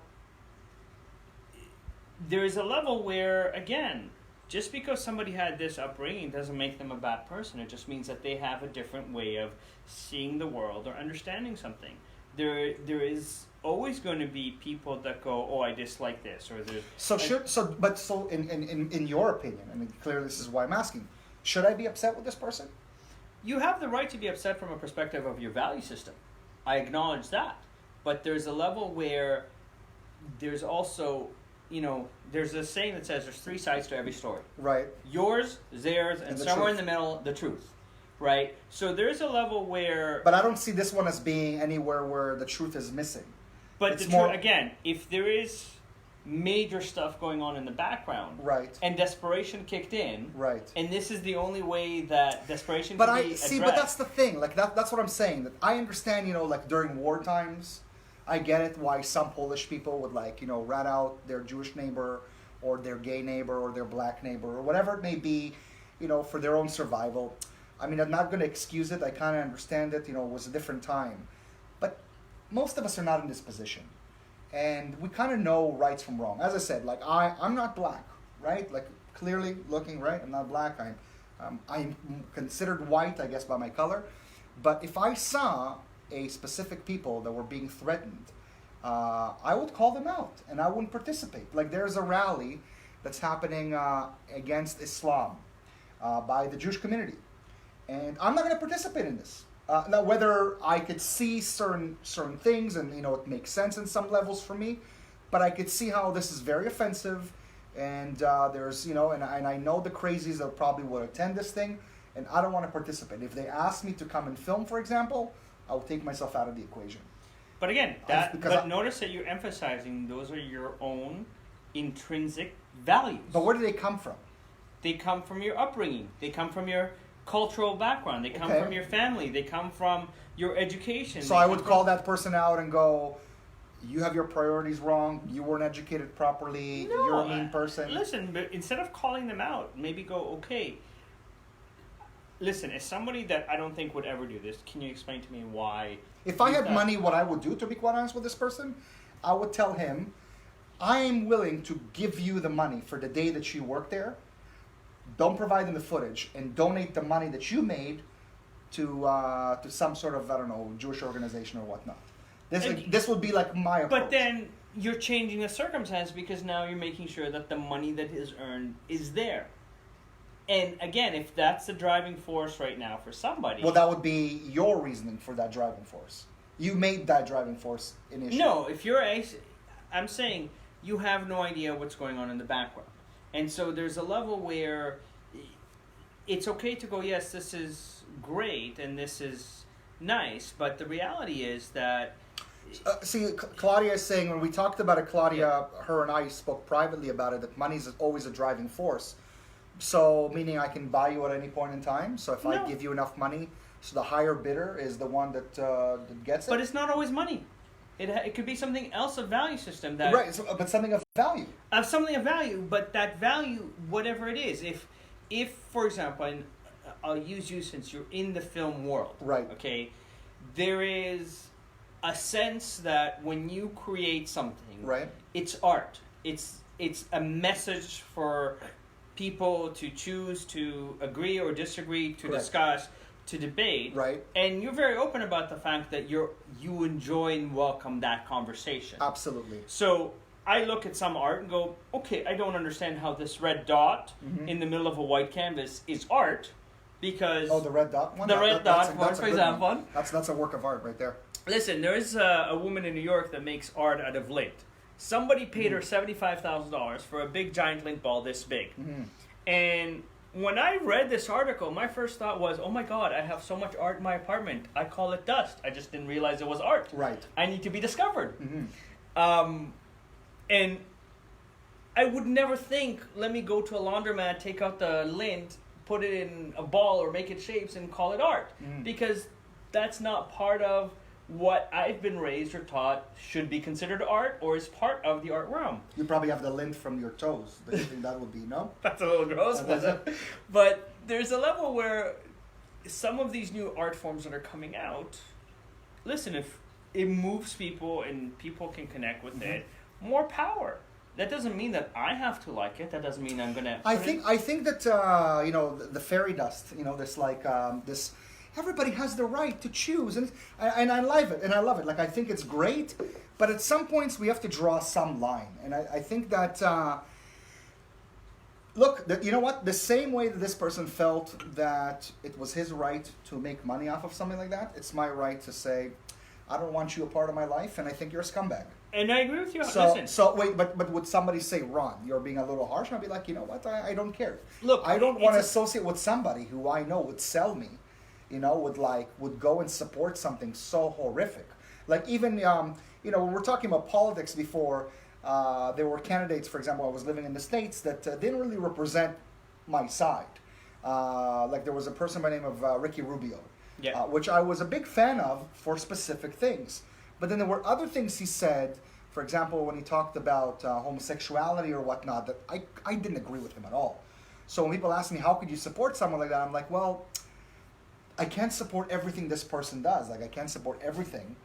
there's a level where, again, just because somebody had this upbringing doesn't make them a bad person. It just means that they have a different way of seeing the world or understanding something. There is always going to be people that go, "Oh, I dislike this," or there's. So in your opinion, I mean, clearly this is why I'm asking. Should I be upset with this person? You have the right to be upset from a perspective of your value system. I acknowledge that, but there's a level where there's also, there's a saying that says there's three sides to every story. Right. Yours, theirs, and somewhere in the middle, the truth. Right? So there's a level where... But I don't see this one as being anywhere where the truth is missing. But the truth, again, if there is major stuff going on in the background, right, and desperation kicked in, right, and this is the only way that desperation can be addressed. But that's the thing. Like that's what I'm saying. That I understand. Like during war times, I get it why some Polish people would rat out their Jewish neighbor or their gay neighbor or their black neighbor or whatever it may be, for their own survival. I mean, I'm not going to excuse it. I kind of understand it. It was a different time, but most of us are not in this position. And we kind of know rights from wrong. As I said, I'm not black, right? Like clearly looking, right? I'm not black. I'm considered white, I guess, by my color. But if I saw a specific people that were being threatened, I would call them out and I wouldn't participate. Like there's a rally that's happening against Islam by the Jewish community, and I'm not going to participate in this. Now, whether I could see certain things and it makes sense in some levels for me, but I could see how this is very offensive, and there's and I know the crazies that probably would attend this thing, and I don't want to participate. If they ask me to come and film, for example, I'll take myself out of the equation. But again, notice that you're emphasizing those are your own intrinsic values. But where do they come from? They come from your upbringing. They come from your cultural background. They come from your family. They come from your education. So I would call that person out and go, you have your priorities wrong. You weren't educated properly. No, you're a mean person. Listen, but instead of calling them out, maybe go, okay, listen, as somebody that I don't think would ever do this, can you explain to me why? If I had money, what I would do, to be quite honest with this person, I would tell him, I am willing to give you the money for the day that you work there. Don't provide them the footage and donate the money that you made to some sort of, I don't know, Jewish organization or whatnot. This would be like my approach. But then you're changing the circumstance because now you're making sure that the money that is earned is there. And again, if that's the driving force right now for somebody... Well, that would be your reasoning for that driving force. You made that driving force initially. No, if you're... I'm saying you have no idea what's going on in the background. And so there's a level where it's okay to go, yes, this is great and this is nice, but the reality is that... see, Claudia is saying, when we talked about it, Claudia, her and I spoke privately about it, that money is always a driving force. So, meaning I can buy you at any point in time. So if I give you enough money, so the higher bidder is the one that gets it. But it's not always money. It could be something else of value system that... Right, but something of value. Of something of value, but that value, whatever it is, if for example, and I'll use you since you're in the film world. Right. Okay, there is a sense that when you create something, right, it's art. It's a message for people to choose to agree or disagree, to discuss, to debate. Right. And you're very open about the fact that you enjoy and welcome that conversation. Absolutely. So I look at some art and go, okay, I don't understand how this red dot in the middle of a white canvas is art, because... Oh, the red dot one? The red dot one, for example. That's a work of art right there. Listen, there is a woman in New York that makes art out of lint. Somebody paid her $75,000 for a big giant lint ball this big. And when I read this article, my first thought was, oh my God, I have so much art in my apartment. I call it dust. I just didn't realize it was art. Right. I need to be discovered. And I would never think, let me go to a laundromat, take out the lint, put it in a ball or make it shapes and call it art. Because that's not part of what I've been raised or taught should be considered art or is part of the art realm. You probably have the lint from your toes. Do you think that would be, no? That's a little gross, but there's a level where some of these new art forms that are coming out, listen, if it moves people and people can connect with it, more power. That doesn't mean that I have to like it. That doesn't mean I'm gonna. I think that the fairy dust. This this. Everybody has the right to choose, and I love it. Like, I think it's great, but at some points we have to draw some line, and I think that. Look, you know what? The same way that this person felt that it was his right to make money off of something like that, it's my right to say, I don't want you a part of my life, and I think you're a scumbag. And I agree with you. So wait, but would somebody say, Ron, you're being a little harsh? I'd be like, you know what? I don't care. Look, I don't want to associate with somebody who I know would sell me. Would go and support something so horrific. Like, even, when we're talking about politics before, there were candidates, for example, I was living in the States that didn't really represent my side. Like, there was a person by the name of Ricky Rubio, which I was a big fan of for specific things. But then there were other things he said, for example, when he talked about homosexuality or whatnot, that I didn't agree with him at all. So when people ask me, how could you support someone like that? I'm like, well, I can't support everything this person does. Like, I can't support everything,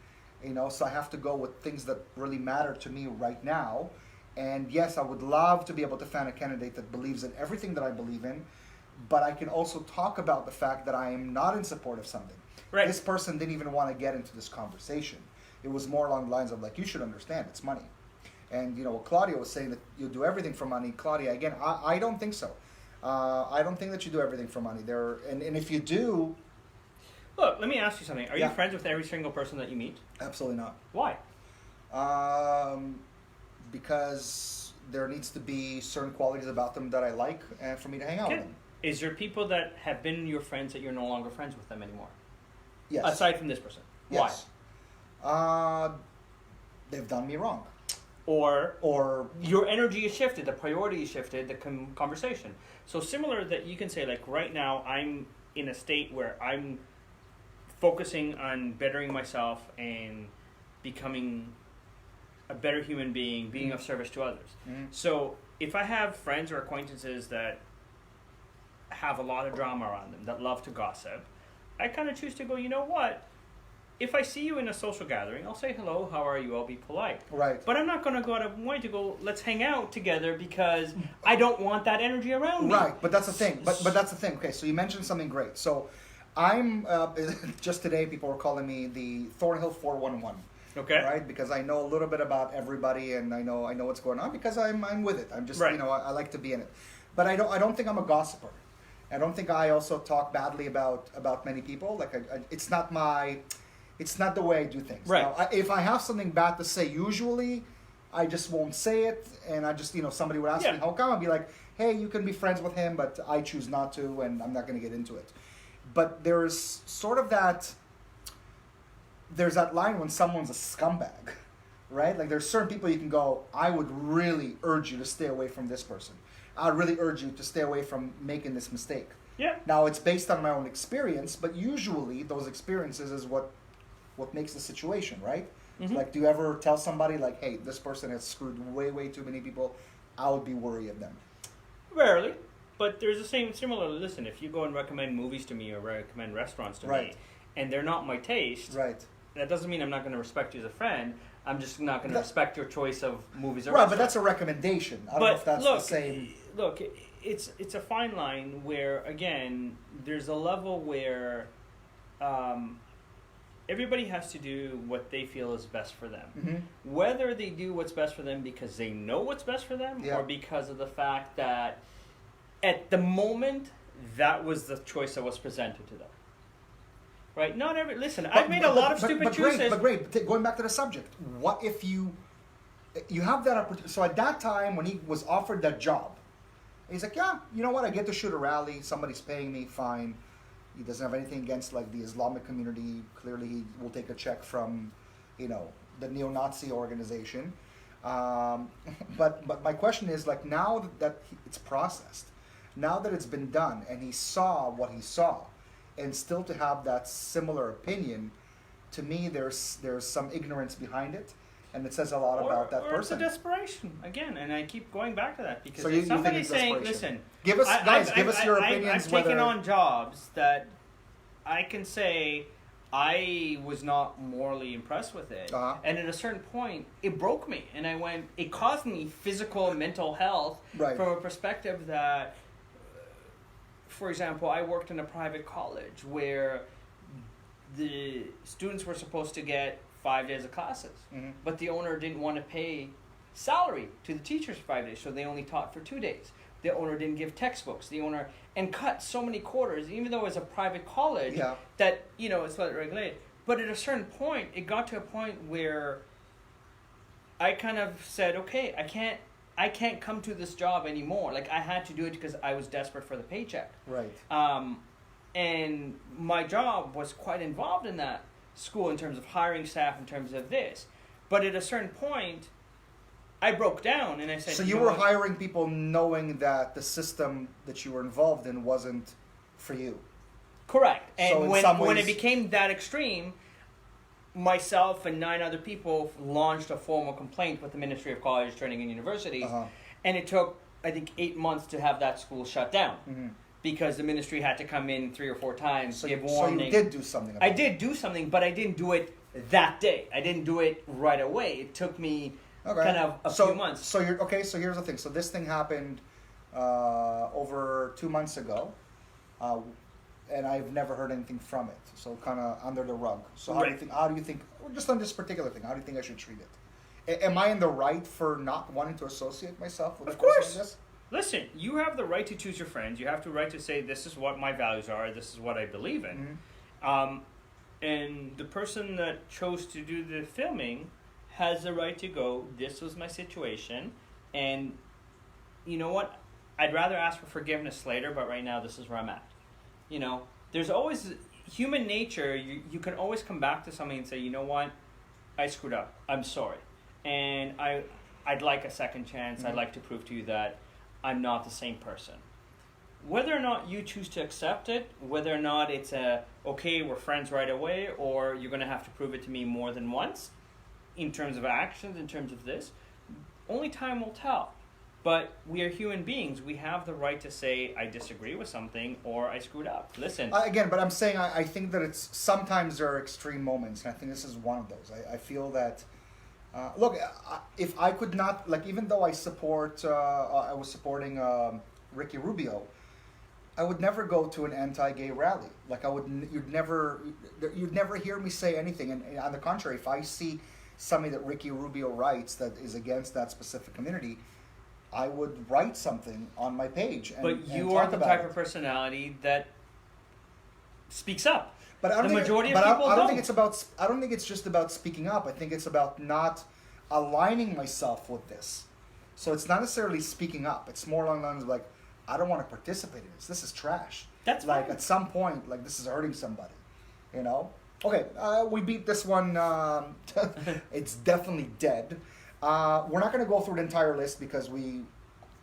so I have to go with things that really matter to me right now. And yes, I would love to be able to fan a candidate that believes in everything that I believe in, but I can also talk about the fact that I am not in support of something. Right. This person didn't even want to get into this conversation. It was more along the lines of, like, you should understand, it's money. And, Claudia was saying that you do everything for money. Claudia, again, I don't think so. I don't think that you do everything for money. And if you do... Look, let me ask you something. Are you friends with every single person that you meet? Absolutely not. Why? Because there needs to be certain qualities about them that I like, and for me to hang out with them. Is there people that have been your friends that you're no longer friends with them anymore? Yes. Aside from this person? Yes. Why? They've done me wrong. Or your energy is shifted, the priority is shifted, the conversation. So similar that you can say, like, right now I'm in a state where I'm focusing on bettering myself and becoming a better human being, being of service to others. So if I have friends or acquaintances that have a lot of drama around them, that love to gossip, I kind of choose to go, you know what? If I see you in a social gathering, I'll say hello, how are you? I'll be polite. Right. But I'm not going to go out of my way to go, let's hang out together, because I don't want that energy around me. Right, but that's the thing. But that's the thing. Okay, so you mentioned something great. So I'm, just today people were calling me the Thornhill 411. Okay. Right? Because I know a little bit about everybody and I know what's going on because I'm with it. I'm just, right. you know, I like to be in it. But I don't think I'm a gossiper. I don't think I also talk badly about many people. Like it's not the way I do things. Right. Now, if I have something bad to say, usually I just won't say it, and I just, you know, somebody would ask me how come, I'd be like, hey, you can be friends with him, but I choose not to, and I'm not going to get into it. But there's sort of there's that line when someone's a scumbag, right? Like there's certain people you can go, I would really urge you to stay away from this person. I'd really urge you to stay away from making this mistake. Yeah. Now it's based on my own experience, but usually those experiences is what makes the situation, right? Mm-hmm. Like, do you ever tell somebody like, hey, this person has screwed way too many people, I would be worried of them? Rarely. But there's the similar, listen, if you go and recommend movies to me or recommend restaurants to me, and they're not my taste, that doesn't mean I'm not going to respect you as a friend. I'm just not going to respect your choice of movies or restaurants. But that's a recommendation. I don't know if that's the same. Look, it's a fine line where, again, there's a level where everybody has to do what they feel is best for them. Mm-hmm. Whether they do what's best for them because they know what's best for them or because of the fact that at the moment that was the choice that was presented to them. Right? Not every... Listen, I've made a lot of stupid choices. But going back to the subject, what if you have that opportunity? So at that time when he was offered that job, he's like, yeah, you know what? I get to shoot a rally. Somebody's paying me. Fine. He doesn't have anything against like the Islamic community. Clearly, he will take a check from, you know, the neo-Nazi organization. But my question is like now that it's processed, now that it's been done, and he saw what he saw, and still to have that similar opinion, to me there's some ignorance behind it. And it says a lot about that person. It's a desperation again, and I keep going back to that because so if somebody's saying, "Listen, give us your opinions." I've taken on jobs that I can say I was not morally impressed with it, and at a certain point, it broke me, and I went. It caused me physical and mental health from a perspective that, for example, I worked in a private college where the students were supposed to get 5 days of classes, but the owner didn't want to pay salary to the teachers for 5 days, so they only taught for 2 days. The owner didn't give textbooks. And cut so many quarters, even though it's a private college, that, you know, it's not regulated. But at a certain point, it got to a point where I kind of said, okay, I can't come to this job anymore. Like, I had to do it because I was desperate for the paycheck. Right. And my job was quite involved in that school in terms of hiring staff, in terms of this. But at a certain point, I broke down and I said... So you were hiring people knowing that the system that you were involved in wasn't for you? Correct. And so when it became that extreme, myself and 9 other people launched a formal complaint with the Ministry of College, Training and Universities. And it took, I think, 8 months to have that school shut down. Mm-hmm. Because the ministry had to come in 3 or 4 times, give warning. So you did do something about it. I did do something, but I didn't do it that day. I didn't do it right away. It took me kind of a few months. So here's the thing. So this thing happened over 2 months ago, and I've never heard anything from it. So kind of under the rug. So how do you think, just on this particular thing, how do you think I should treat it? Am I in the right for not wanting to associate myself with a person like this? Listen, you have the right to choose your friends. You have the right to say, this is what my values are. This is what I believe in. Mm-hmm. And the person that chose to do the filming has the right to go, this was my situation. And you know what? I'd rather ask for forgiveness later, but right now this is where I'm at. You know, there's always human nature. You can always come back to something and say, you know what? I screwed up. I'm sorry. And I'd like a second chance. Mm-hmm. I'd like to prove to you that I'm not the same person. whether or not you choose to accept it, whether or not it's okay, we're friends right away, or you're going to have to prove it to me more than once, in terms of actions, in terms of this, only time will tell. But we are human beings. We have the right to say, I disagree with something, or I screwed up. Listen. Again, but I'm saying I think that it's sometimes there are extreme moments, and I think this is one of those. I feel that, look, if I could not, like, even though I was supporting Ricky Rubio, I would never go to an anti-gay rally. Like, you'd never hear me say anything. And on the contrary, if I see something that Ricky Rubio writes that is against that specific community, I would write something on my page. But you are the type of personality that speaks up. But I don't think majority of people I don't think it's about. I don't think it's just about speaking up. I think it's about not aligning myself with this. So it's not necessarily speaking up. It's more along the lines of like, I don't want to participate in this. This is trash. That's like fine. At some point, like this is hurting somebody. You know. Okay, we beat this one. It's definitely dead. We're not going to go through the entire list because we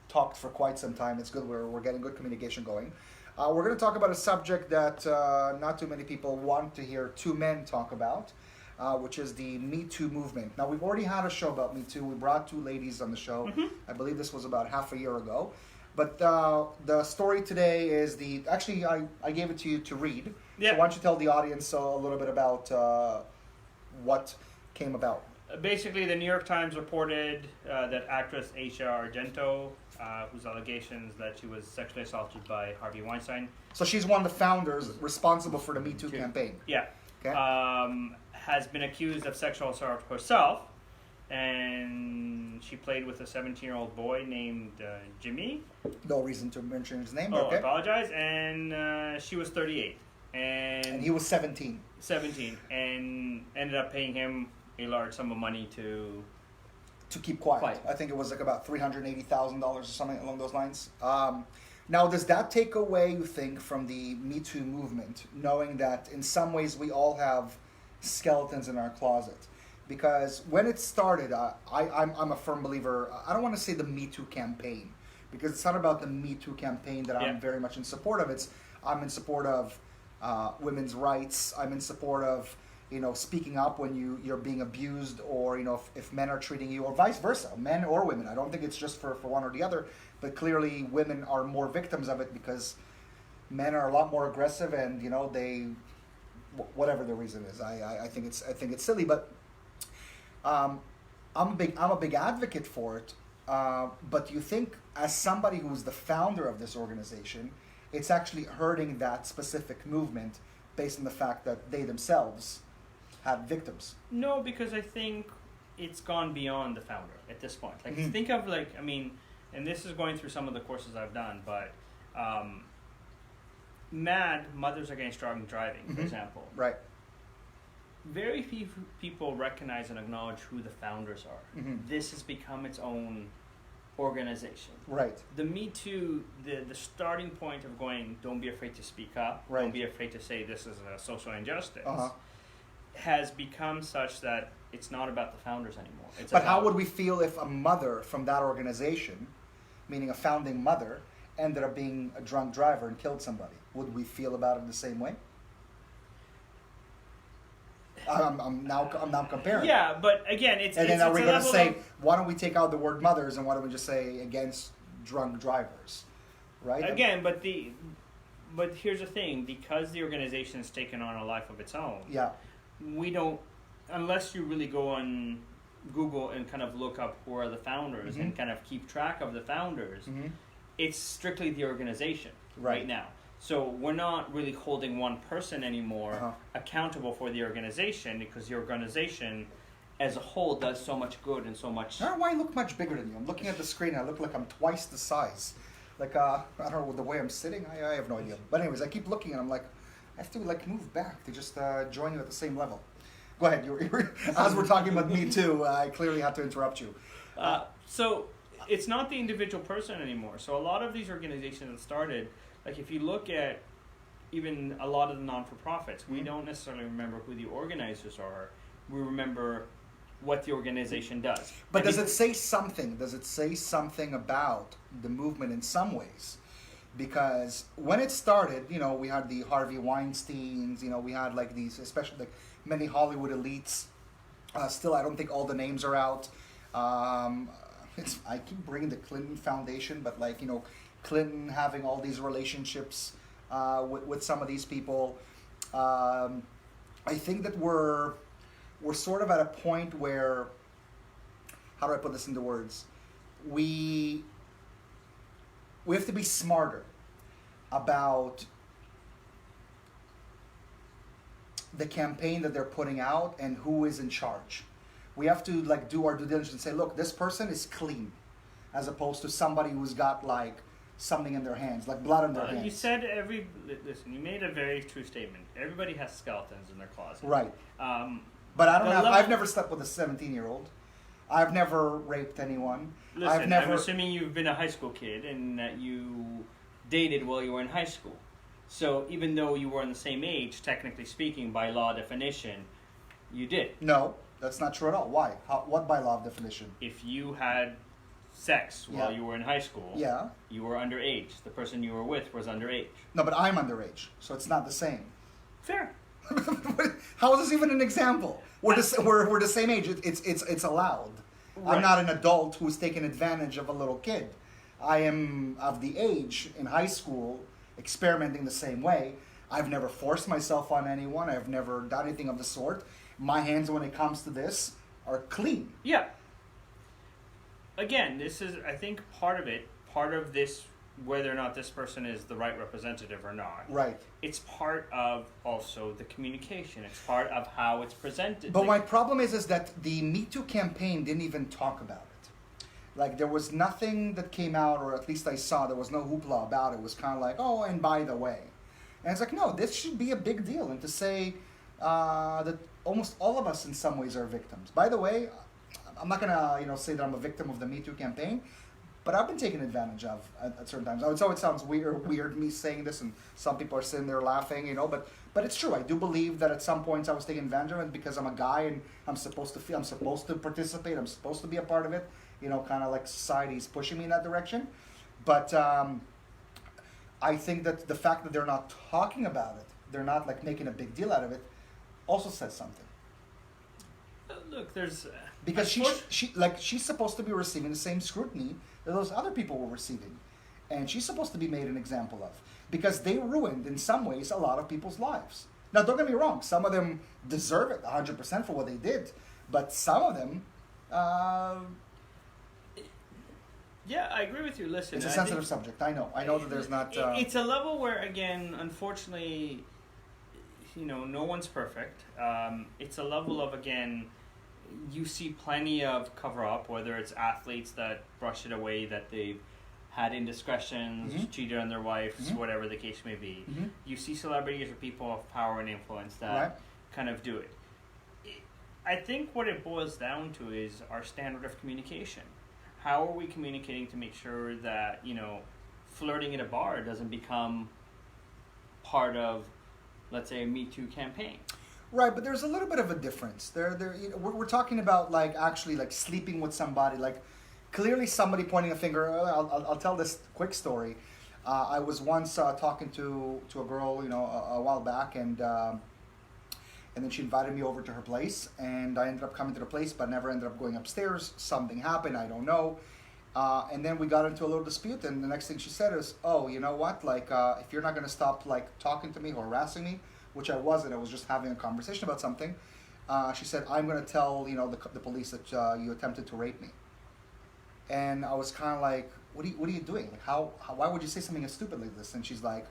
talked for quite some time. It's good. We're getting good communication going. We're going to talk about a subject that not too many people want to hear two men talk about, which is the Me Too movement. Now, we've already had a show about Me Too. We brought two ladies on the show. Mm-hmm. I believe this was about half a year ago. But the story today is actually, I gave it to you to read. Yeah. So why don't you tell the audience a little bit about what came about? Basically, the New York Times reported that actress Aisha Argento, whose allegations that she was sexually assaulted by Harvey Weinstein. So she's one of the founders responsible for the Me Too campaign. Yeah. Okay. Has been accused of sexual assault herself, and she played with a 17-year-old boy named Jimmy. No reason to mention his name. Oh, okay. I apologize. And she was 38. And he was 17. 17. And ended up paying him a large sum of money to keep quiet. I think it was like about $380,000 or something along those lines. Now, does that take away, you think, from the Me Too movement, knowing that in some ways we all have skeletons in our closet? Because when it started, I'm a firm believer. I don't want to say the Me Too campaign, because it's not about the Me Too campaign that I'm very much in support of. I'm in support of women's rights. I'm in support of speaking up when you're being abused, or if men are treating you, or vice versa, men or women. I don't think it's just for one or the other, but clearly women are more victims of it because men are a lot more aggressive, and they, whatever the reason is. I think it's silly, but I'm a big advocate for it. But do you think, as somebody who's the founder of this organization, it's actually hurting that specific movement based on the fact that they themselves have victims? No, because I think it's gone beyond the founder at this point. Like, think of and this is going through some of the courses I've done, but MAD, Mothers Against Drunk Driving, for example. Right. Very few people recognize and acknowledge who the founders are. This has become its own organization. Right. The Me Too, the starting point of going, don't be afraid to speak up, don't be afraid to say this is a social injustice, has become such that it's not about the founders anymore. But how would we feel if a mother from that organization, meaning a founding mother, ended up being a drunk driver and killed somebody? Would we feel about it the same way? I'm now comparing. Yeah, but again, and then are we going to say, why don't we take out the word mothers and why don't we just say against drunk drivers, right? Again, but here's the thing: because the organization has taken on a life of its own. Yeah. We don't, unless you really go on Google and kind of look up who are the founders and kind of keep track of the founders. It's strictly the organization right now. So we're not really holding one person anymore accountable for the organization, because the organization as a whole does so much good and so much... I don't know why I look much bigger than you. I'm looking at the screen and I look like I'm twice the size. Like, I don't know, the way I'm sitting, I have no idea. But anyways, I keep looking and I'm like, I have to move back to just join you at the same level. Go ahead. As we're talking about Me Too, I clearly had to interrupt you. So it's not the individual person anymore. So a lot of these organizations that started... Like, if you look at even a lot of the non-for-profits, we don't necessarily remember who the organizers are. We remember what the organization does. But does it say something? Does it say something about the movement in some ways? because when it started, we had the Harvey Weinsteins, we had like these, especially like many Hollywood elites. Still, I don't think all the names are out. I keep bringing the Clinton Foundation, but like, Clinton having all these relationships with some of these people. I think that we're sort of at a point where, how do I put this into words? We have to be smarter about the campaign that they're putting out and who is in charge. We have to like do our due diligence and say, look, this person is clean, as opposed to somebody who's got like something in their hands, like blood in their hands. You said listen, you made a very true statement. Everybody has skeletons in their closet. Right. But I've never slept with a 17-year-old. I've never raped anyone. Listen, I'm assuming you've been a high school kid and that you dated while you were in high school. So even though you were in the same age, technically speaking, by law definition, you did. No, that's not true at all. Why? What by law definition? If you had sex while you were in high school, you were underage. The person you were with was underage. No, but I'm underage, so it's not the same. Fair. How is this even an example? We're the same age. It's allowed. Right. I'm not an adult who's taking advantage of a little kid. I am of the age in high school, experimenting the same way. I've never forced myself on anyone. I've never done anything of the sort. My hands, when it comes to this, are clean. Yeah. Again, this is, I think, part of this, whether or not this person is the right representative or not. Right. It's part of also the communication. It's part of how it's presented. But my problem is that the Me Too campaign didn't even talk about it. Like, there was nothing that came out, or at least I saw, there was no hoopla about it. It was kind of like, oh, and by the way. And it's like, no, this should be a big deal. And to say that almost all of us in some ways are victims. By the way, I'm not going to say that I'm a victim of the Me Too campaign, but I've been taken advantage of at certain times. So it sounds weird me saying this, and some people are sitting there laughing, but it's true. I do believe that at some points I was taken advantage of it because I'm a guy and I'm supposed to participate, I'm supposed to be a part of it, kind of like society's pushing me in that direction. But I think that the fact that they're not talking about it, they're not like making a big deal out of it, also says something. Look, there's because she's supposed to be receiving the same scrutiny that those other people were receiving, and she's supposed to be made an example of, because they ruined in some ways a lot of people's lives. Now, don't get me wrong; some of them deserve it 100% for what they did, but some of them. Yeah, I agree with you. Listen, it's a sensitive subject. I know that there's not. It's a level where, again, unfortunately, no one's perfect. It's a level of, again, you see plenty of cover-up, whether it's athletes that brush it away, that they've had indiscretions, cheated on their wives, whatever the case may be. You see celebrities or people of power and influence that kind of do it. I think what it boils down to is our standard of communication. How are we communicating to make sure that, flirting at a bar doesn't become part of, let's say, a Me Too campaign? Right, but there's a little bit of a difference. We're talking about like actually like sleeping with somebody, like clearly somebody pointing a finger. I'll tell this quick story. I was once talking to a girl, a while back, and then she invited me over to her place, and I ended up coming to the place, but never ended up going upstairs. Something happened, I don't know. And then we got into a little dispute, and the next thing she said is, "Oh, you know what? Like, if you're not going to stop like talking to me or harassing me," which I wasn't. I was just having a conversation about something. She said, "I'm going to tell the police that you attempted to rape me." And I was kind of like, "What are you doing? Like, why would you say something as stupid like this?" And she's like,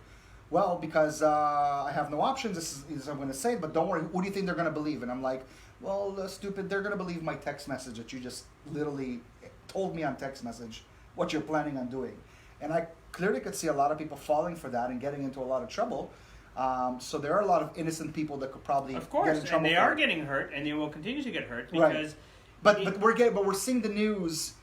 "Well, because I have no options. This is what I'm going to say. But don't worry. Who do you think they're going to believe?" And I'm like, "Well, stupid. They're going to believe my text message that you just literally told me on text message what you're planning on doing." And I clearly could see a lot of people falling for that and getting into a lot of trouble. So there are a lot of innocent people that could probably of course, get in trouble. And they are getting hurt, and they will continue to get hurt because. Right. But we're seeing the news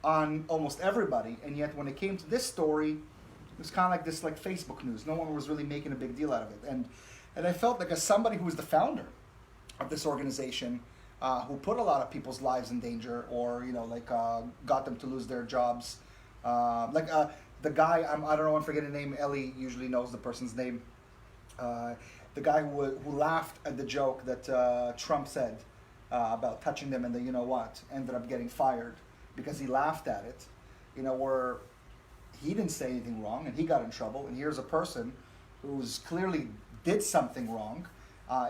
on almost everybody, and yet when it came to this story, it was kind of like this like Facebook news. No one was really making a big deal out of it, and I felt like as somebody who was the founder of this organization, who put a lot of people's lives in danger, or got them to lose their jobs, the guy, I don't know, I'm forgetting the name. Ellie usually knows the person's name. The guy who laughed at the joke that Trump said about touching them and the you know what ended up getting fired because he laughed at it. Where he didn't say anything wrong and he got in trouble. And here's a person who's clearly did something wrong,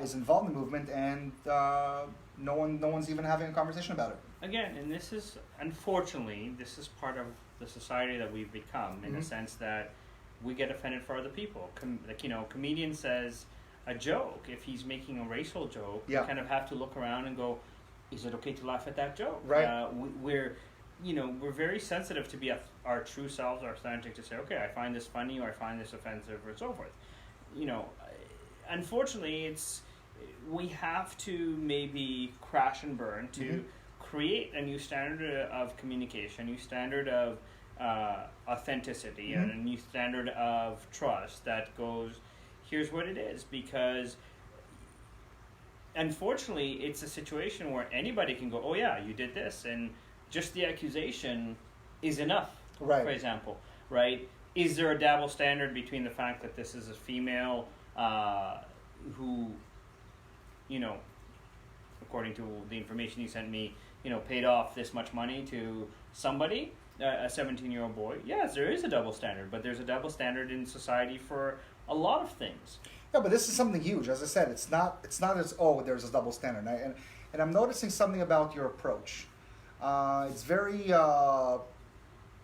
is involved in the movement, and no one's even having a conversation about it. Again, and this is, unfortunately, this is part of the society that we've become, in the sense that we get offended for other people. Comedian says a joke. If he's making a racial joke, you kind of have to look around and go, is it okay to laugh at that joke? Right. We're very sensitive to be our true selves, are authentic, to say, okay, I find this funny, or I find this offensive, or so forth. Unfortunately, we have to maybe crash and burn to create a new standard of communication, a new standard of authenticity, and a new standard of trust that goes, here's what it is. Because unfortunately, it's a situation where anybody can go, oh yeah, you did this, and just the accusation is enough, right? For example, right? Is there a double standard between the fact that this is a female who, according to the information he sent me, paid off this much money to somebody, a 17-year-old boy? Yes, there is a double standard, but there's a double standard in society for a lot of things. Yeah, but this is something huge. As I said, it's not as, oh, there's a double standard. And I'm noticing something about your approach. It's very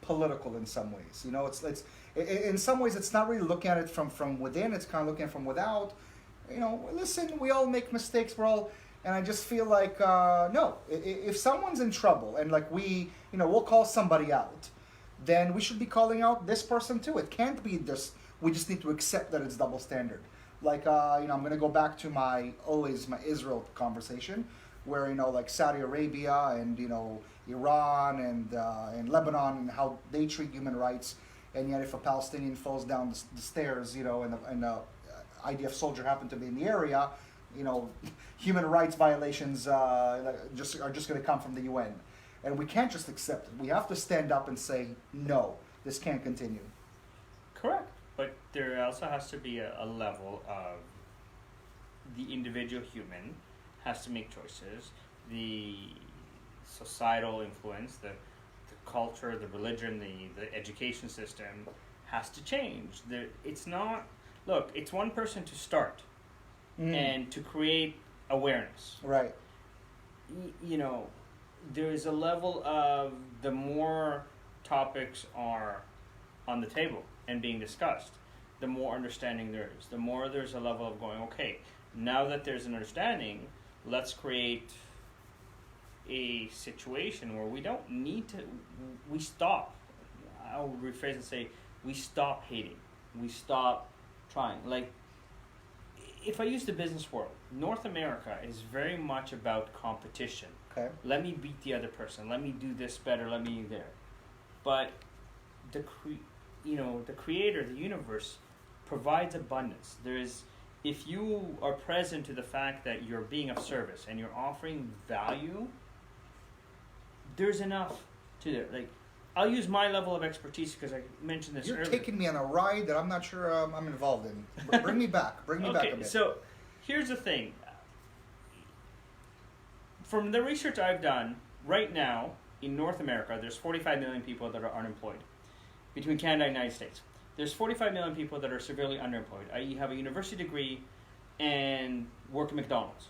political in some ways. It's in some ways it's not really looking at it from within. It's kind of looking at it from without. Listen, we all make mistakes. And I just feel like no. If someone's in trouble and like we'll call somebody out, then we should be calling out this person too. It can't be this. We just need to accept that it's double standard. Like I'm going to go back to my Israel conversation, where like Saudi Arabia and Iran and Lebanon and how they treat human rights, and yet if a Palestinian falls down the stairs, and a IDF soldier happened to be in the area, human rights violations are just going to come from the UN, and we can't just accept it. We have to stand up and say no, this can't continue. Correct, but there also has to be a level of the individual human has to make choices. The societal influence, the culture, the religion, the education system has to change. It's one person to start and to create awareness. Right. There is a level of the more topics are on the table and being discussed, the more understanding there is. The more there's a level of going, okay, now that there's an understanding, let's create a situation where we don't need to, we stop. I'll rephrase and say, we stop hating. We stop trying. Like, if I use the business world, North America is very much about competition. Okay. Let me beat the other person. Let me do this better. Let me do there. But the creator, the universe, provides abundance. If you are present to the fact that you're being of service and you're offering value, there's enough to do. Like, I'll use my level of expertise because I mentioned this earlier. You're taking me on a ride that I'm not sure I'm involved in. Bring me back. Bring me back a bit. So here's the thing. From the research I've done, right now in North America, there's 45 million people that are unemployed. Between Canada and the United States, there's 45 million people that are severely underemployed, i.e. have a university degree and work at McDonald's.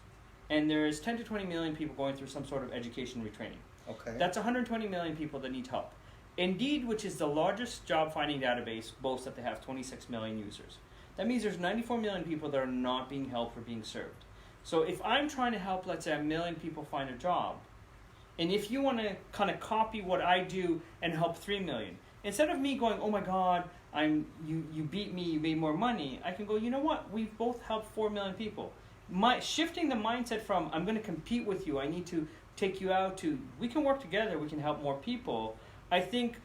And there's 10 to 20 million people going through some sort of education retraining. Okay. That's 120 million people that need help. Indeed, which is the largest job finding database, boasts that they have 26 million users. That means there's 94 million people that are not being helped or being served. So if I'm trying to help, let's say, 1 million people find a job, and if you want to kind of copy what I do and help 3 million, instead of me going, oh my God, you beat me, you made more money, I can go, you know what, we've both helped 4 million people. Shifting the mindset from, I'm going to compete with you, I need to take you out, to, we can work together, we can help more people. I think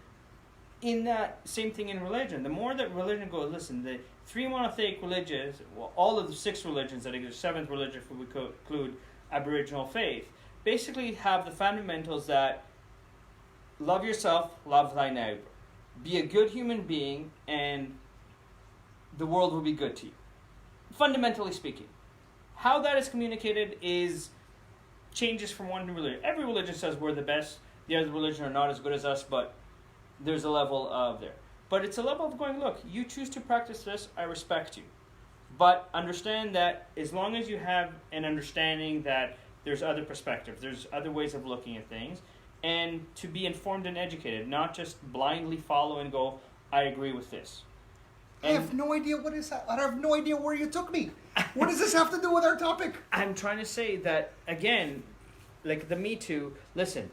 in that same thing in religion, the more that religion goes, listen, the 3 monotheic religions, well, all of the 6 religions that exist, 7th religion if we include Aboriginal faith, basically have the fundamentals that love yourself, love thy neighbor. be a good human being, and the world will be good to you. Fundamentally speaking. How that is communicated changes from one religion. Every religion says we're the best, the other religion are not as good as us, but there's a level of there. But it's a level of going, look, you choose to practice this, I respect you. But understand that as long as you have an understanding that there's other perspectives, there's other ways of looking at things, and to be informed and educated, not just blindly follow and go, I agree with this. I have no idea what is that. I have no idea where you took me. What does this have to do with our topic? I'm trying to say that, again, like the Me Too, listen,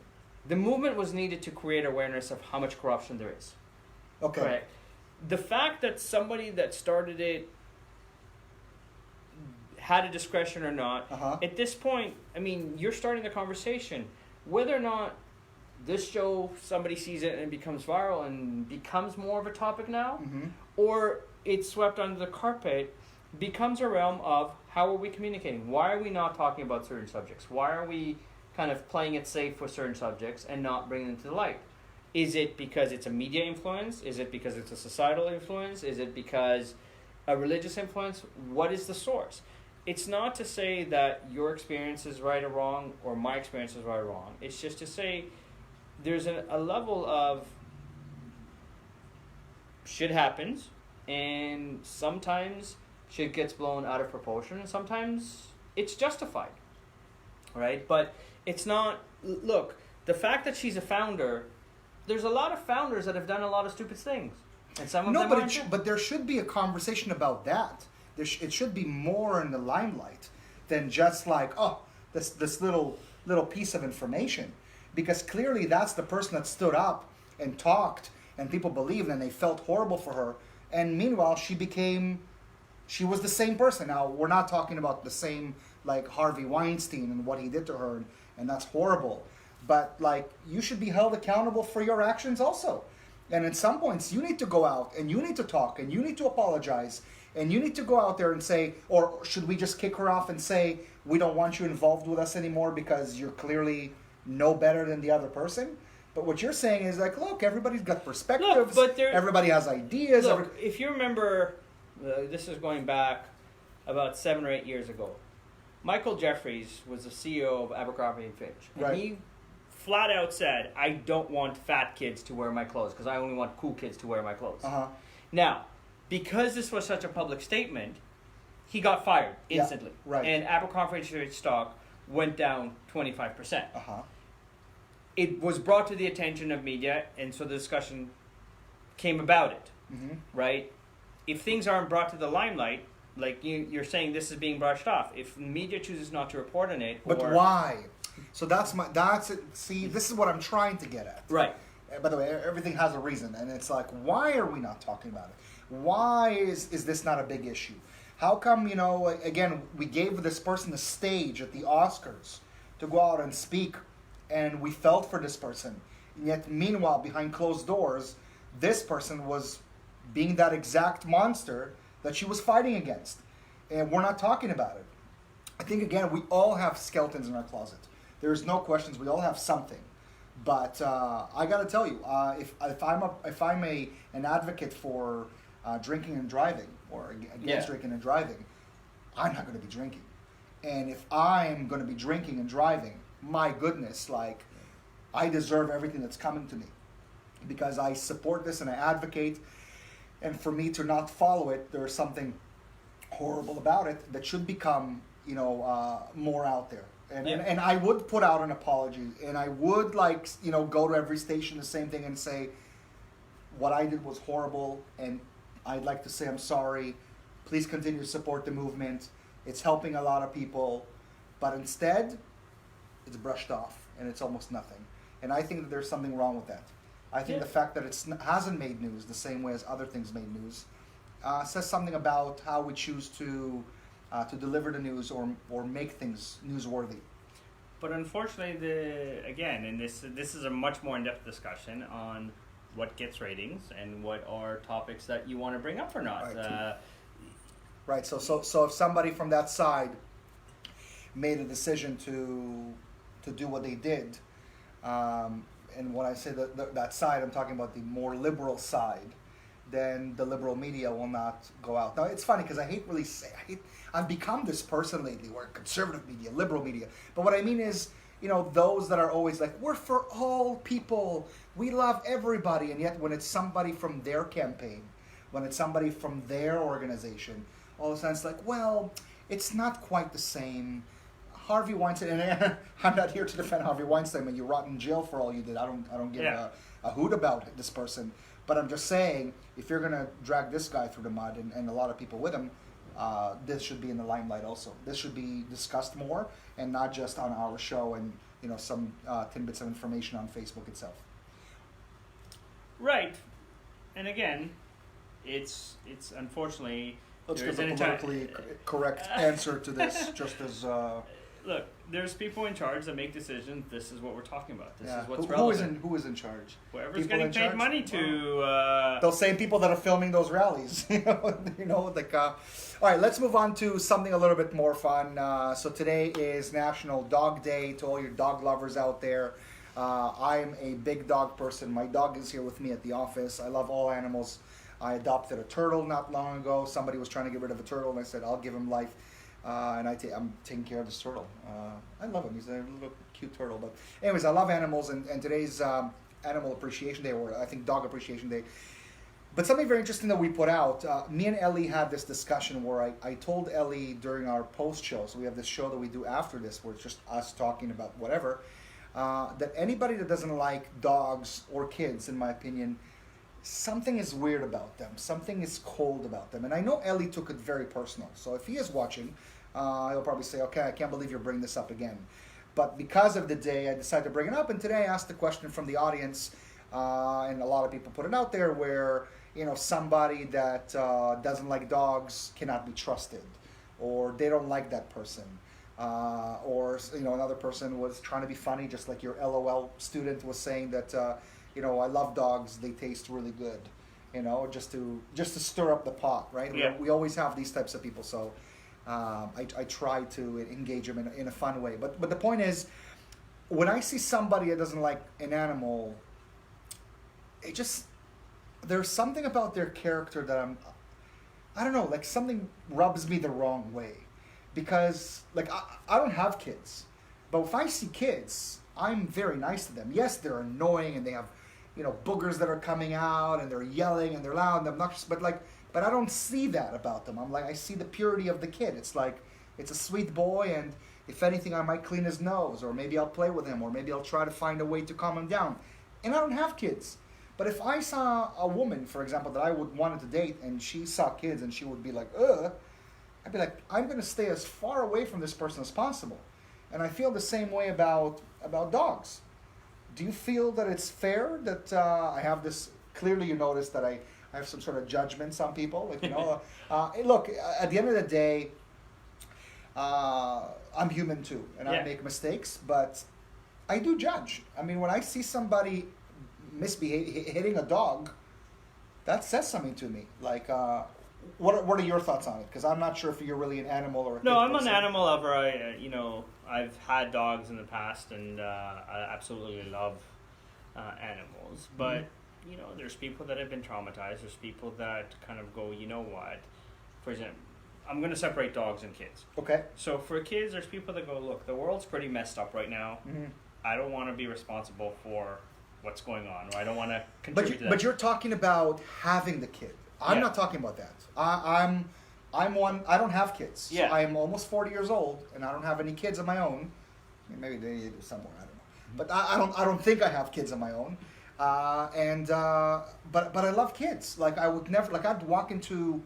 the movement was needed to create awareness of how much corruption there is. Okay. Right? The fact that somebody that started it had a discretion or not, at this point, I mean, you're starting the conversation. Whether or not this show, somebody sees it and it becomes viral and becomes more of a topic now, or it's swept under the carpet, becomes a realm of how are we communicating? Why are we not talking about certain subjects? Why are we kind of playing it safe with certain subjects and not bringing them to the light? Is it because it's a media influence? Is it because it's a societal influence? Is it because a religious influence? What is the source? It's not to say that your experience is right or wrong or my experience is right or wrong. It's just to say there's a level of shit happens, and sometimes shit gets blown out of proportion, and sometimes it's justified, right? But it's not, look, the fact that she's a founder, there's a lot of founders that have done a lot of stupid things, and some of them aren't. But there should be a conversation about that. It should be more in the limelight than just like, oh, this little piece of information. Because clearly that's the person that stood up and talked, and people believed, and they felt horrible for her. And meanwhile, she was the same person. Now, we're not talking about the same, like, Harvey Weinstein and what he did to her, and that's horrible. But, like, you should be held accountable for your actions also. And at some points, you need to go out, and you need to talk, and you need to apologize, and you need to go out there and say, or should we just kick her off and say, we don't want you involved with us anymore because you're clearly no better than the other person? But what you're saying is like, look, everybody's got perspectives. Look, everybody has ideas. Look, if you remember, this is going back about 7 or 8 years ago. Michael Jeffries was the CEO of Abercrombie & Fitch. And he flat out said, I don't want fat kids to wear my clothes because I only want cool kids to wear my clothes. Now, because this was such a public statement, he got fired instantly. And Abercrombie & Fitch stock went down 25%. It was brought to the attention of media, and so the discussion came about it, right? If things aren't brought to the limelight, like you're saying, this is being brushed off. If media chooses not to report on it, but why? So that's it. See, this is what I'm trying to get at. Right. By the way, everything has a reason, and it's like, why are we not talking about it? Why is this not a big issue? How come, again, we gave this person a stage at the Oscars to go out and speak, and we felt for this person. And yet, meanwhile, behind closed doors, this person was being that exact monster that she was fighting against. And we're not talking about it. I think, again, we all have skeletons in our closet. There's no questions. We all have something. But I got to tell you, if I'm an advocate for drinking and driving, or against drinking and driving, I'm not going to be drinking. And if I'm going to be drinking and driving, my goodness, like, I deserve everything that's coming to me because I support this and I advocate. And for me to not follow it, there's something horrible about it that should become, more out there. And I would put out an apology, and I would go to every station the same thing and say, what I did was horrible, and I'd like to say I'm sorry. Please continue to support the movement. It's helping a lot of people. But instead, it's brushed off, and it's almost nothing. And I think that there's something wrong with that. I think the fact that it hasn't made news the same way as other things made news says something about how we choose to deliver the news or make things newsworthy. But unfortunately, this is a much more in-depth discussion on what gets ratings and what are topics that you want to bring up or not. Right. So if somebody from that side made a decision to do what they did, and when I say that side, I'm talking about the more liberal side, then the liberal media will not go out. Now, it's funny because I've become this person lately where conservative media, liberal media, but what I mean is, those that are always like, we're for all people, we love everybody, and yet when it's somebody from their campaign, when it's somebody from their organization, all of a sudden it's like, well, it's not quite the same. Harvey Weinstein, and I'm not here to defend Harvey Weinstein, but you rot in jail for all you did. I don't give a hoot about this person. But I'm just saying, if you're going to drag this guy through the mud and a lot of people with him, this should be in the limelight also. This should be discussed more and not just on our show and some tidbits of information on Facebook itself. Right. And again, it's unfortunately... Let's give a politically correct answer to this, just as... Look, there's people in charge that make decisions. This is what we're talking about. This is what's relevant. Who is in charge? Whoever's getting paid money to... Those same people that are filming those rallies. All right, let's move on to something a little bit more fun. So today is National Dog Day. To all your dog lovers out there, I'm a big dog person. My dog is here with me at the office. I love all animals. I adopted a turtle not long ago. Somebody was trying to get rid of a turtle, and I said, I'll give him life. And I'm taking care of this turtle. I love him. He's a little cute turtle. But anyways, I love animals, and today's Animal Appreciation Day, or I think Dog Appreciation Day. But something very interesting that we put out, me and Ellie had this discussion where I told Ellie during our post-show, so we have this show that we do after this where it's just us talking about whatever, that anybody that doesn't like dogs or kids, in my opinion, something is weird about them. Something is cold about them. And I know Ellie took it very personal. So if he is watching, he'll probably say, okay, I can't believe you're bringing this up again. But because of the day, I decided to bring it up. And today I asked the question from the audience, and a lot of people put it out there, where somebody that doesn't like dogs cannot be trusted, or they don't like that person. Or another person was trying to be funny, just like your LOL student was saying that I love dogs, they taste really good, just to stir up the pot, right? Yeah. We always have these types of people, so I try to engage them in a fun way. But the point is, when I see somebody that doesn't like an animal, there's something about their character that I don't know, like something rubs me the wrong way. Because, I don't have kids, but if I see kids, I'm very nice to them. Yes, they're annoying and they have, boogers that are coming out and they're yelling and they're loud and obnoxious, but I don't see that about them. I see the purity of the kid. It's like, it's a sweet boy, and if anything, I might clean his nose, or maybe I'll play with him, or maybe I'll try to find a way to calm him down. And I don't have kids. But if I saw a woman, for example, that I would wanted to date, and she saw kids and she would be like, ugh, I'd be like, I'm going to stay as far away from this person as possible. And I feel the same way about dogs. Do you feel that it's fair that I have this, clearly you notice that I have some sort of judgments on people? Look, at the end of the day, I'm human too, and I make mistakes, but I do judge. I mean, when I see somebody hitting a dog, that says something to me. What are your thoughts on it? Because I'm not sure if you're really an animal or a No, I'm an animal lover. I've had dogs in the past, and I absolutely love animals. But there's people that have been traumatized. There's people that kind of go, you know what? For example, I'm going to separate dogs and kids. Okay. So for kids, there's people that go, look, the world's pretty messed up right now. Mm-hmm. I don't want to be responsible for what's going on, or I don't want to contribute to that. But you're talking about having the kid. I'm not talking about that. I'm one. I don't have kids. Yeah. So I'm almost 40 years old, and I don't have any kids of my own. I mean, maybe they do somewhere. I don't know. But I don't think I have kids of my own. But I love kids. I would never. I'd walk into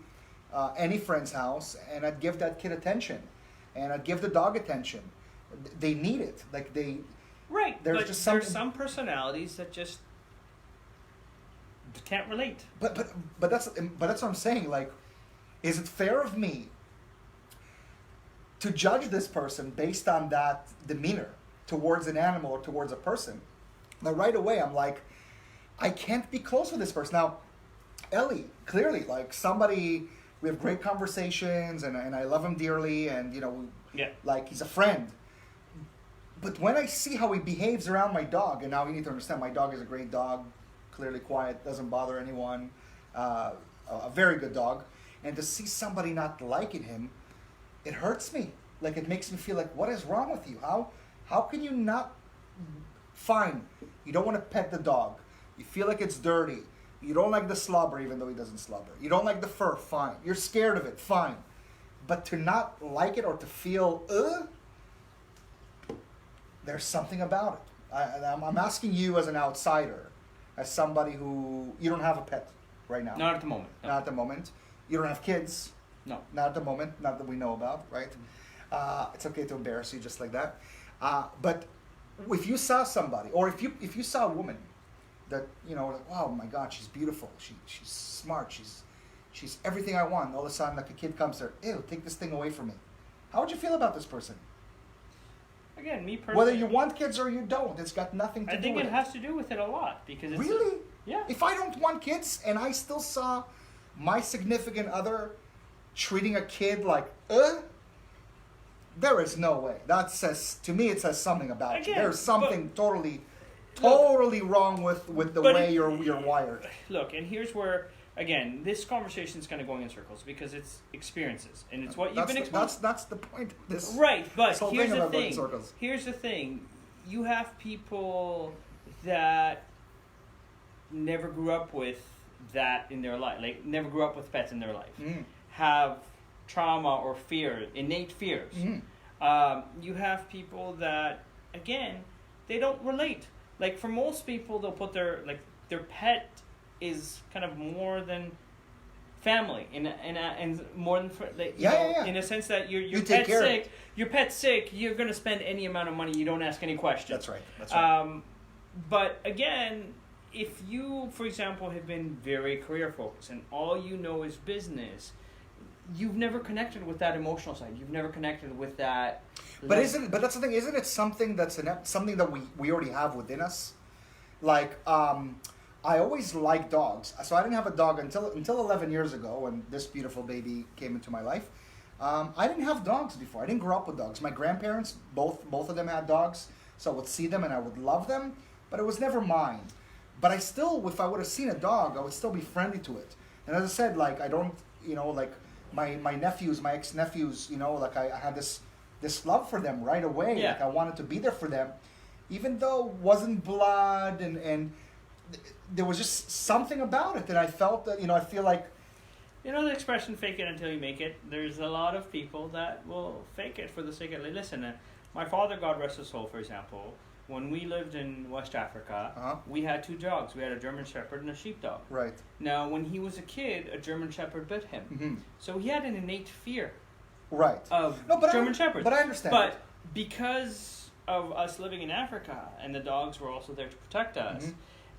any friend's house, and I'd give that kid attention, and I'd give the dog attention. They need it. Right. There's some personalities that just can't relate. But that's what I'm saying. Is it fair of me to judge this person based on that demeanor towards an animal or towards a person? Now, right away, I'm like, I can't be close with this person. Now, Ellie, clearly, somebody, we have great conversations, and I love him dearly, and he's a friend. But when I see how he behaves around my dog, and now you need to understand, my dog is a great dog, clearly quiet, doesn't bother anyone, a very good dog. And to see somebody not liking him, it hurts me. Like, it makes me feel like, what is wrong with you? How can you not? Fine, you don't want to pet the dog. You feel like it's dirty. You don't like the slobber, even though he doesn't slobber. You don't like the fur, fine. You're scared of it, fine. But to not like it or to feel, there's something about it. I'm asking you as an outsider, as somebody who, you don't have a pet right now. Not at the moment. No. Not at the moment. You don't have kids. No. Not at the moment. Not that we know about, right? It's okay to embarrass you just like that. But if you saw somebody, or if you saw a woman that, like, oh my God, she's beautiful. She's smart. She's everything I want. All of a sudden, like, a kid comes there, ew, take this thing away from me. How would you feel about this person? Again, me personally. Whether you want kids or you don't, it's got nothing to do with it. I think it has to do with it a lot because it's really. Yeah. If I don't want kids and I still saw my significant other treating a kid like, there is no way. That says, to me, it says something about you. There's something totally wrong with the way you're wired. Look, and here's where, again, this conversation is kind of going in circles because it's experiences and it's what you've been exposed. That's the point. Right, but here's the thing. Here's the thing. You have people that never grew up with that in their life, like never grew up with pets in their life, have trauma or fear, innate fears. You have people that, again, they don't relate. Like, for most people, they'll put their pet is kind of more than family, and more than in a sense that your pet's sick, you're gonna spend any amount of money. You don't ask any questions. That's right. But again, if you, for example, have been very career focused and all you know is business, you've never connected with that emotional side. You've never connected with that. But that's the thing. Isn't it something that's something that we already have within us? Like, I always liked dogs. So I didn't have a dog until 11 years ago when this beautiful baby came into my life. I didn't have dogs before. I didn't grow up with dogs. My grandparents, both of them had dogs. So I would see them and I would love them, but it was never mine. But I still, if I would have seen a dog, I would still be friendly to it. And as I said, like, I don't, like, my nephews, my ex-nephews, like, I had this love for them right away. Yeah. Like, I wanted to be there for them, even though it wasn't blood, and there was just something about it that I felt that, I feel like... the expression, fake it until you make it. There's a lot of people that will fake it for the sake of... Listen, my father, God rest his soul, for example, when we lived in West Africa, we had two dogs. We had a German Shepherd and a sheepdog. Right. Now, when he was a kid, a German Shepherd bit him. Mm-hmm. So he had an innate fear of German Shepherds. But I understand. But because of us living in Africa, and the dogs were also there to protect us,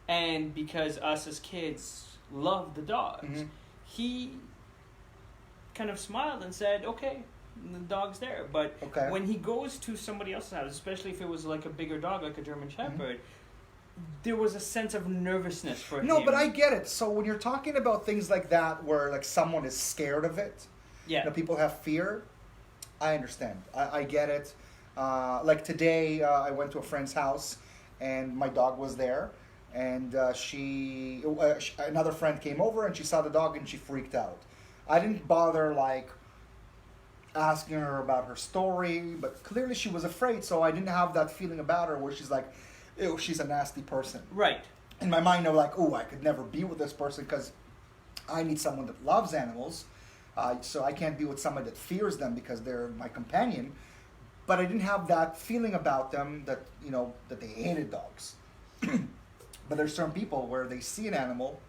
and because us as kids loved the dogs, he kind of smiled and said, okay, the dog's there. But when he goes to somebody else's house, especially if it was like a bigger dog, like a German Shepherd, there was a sense of nervousness for him. No, but I get it. So when you're talking about things like that, where like someone is scared of it, people have fear, I understand. I get it. Like today, I went to a friend's house, and my dog was there, and another friend came over, and she saw the dog, and she freaked out. I didn't bother like asking her about her story, but clearly she was afraid, so I didn't have that feeling about her where she's like, ew, she's a nasty person. Right. In my mind, I'm like, oh, I could never be with this person because I need someone that loves animals, so I can't be with someone that fears them because they're my companion. But I didn't have that feeling about them that, that they hated dogs. But there's certain people where they see an animal,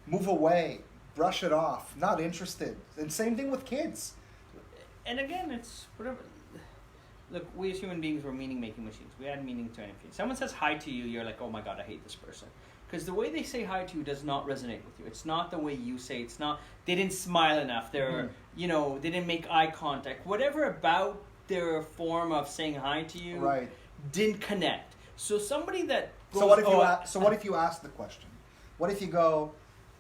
move away, brush it off, not interested. And same thing with kids. And again, it's whatever. Look, we as human beings, we're meaning-making machines. We add meaning to anything. Someone says hi to you, you're like, oh my God, I hate this person. Because the way they say hi to you does not resonate with you. It's not the way you say. It's not. They didn't smile enough. They're, they didn't make eye contact. Whatever about their form of saying hi to you didn't connect. So somebody that goes, what if you ask the question? What if you go,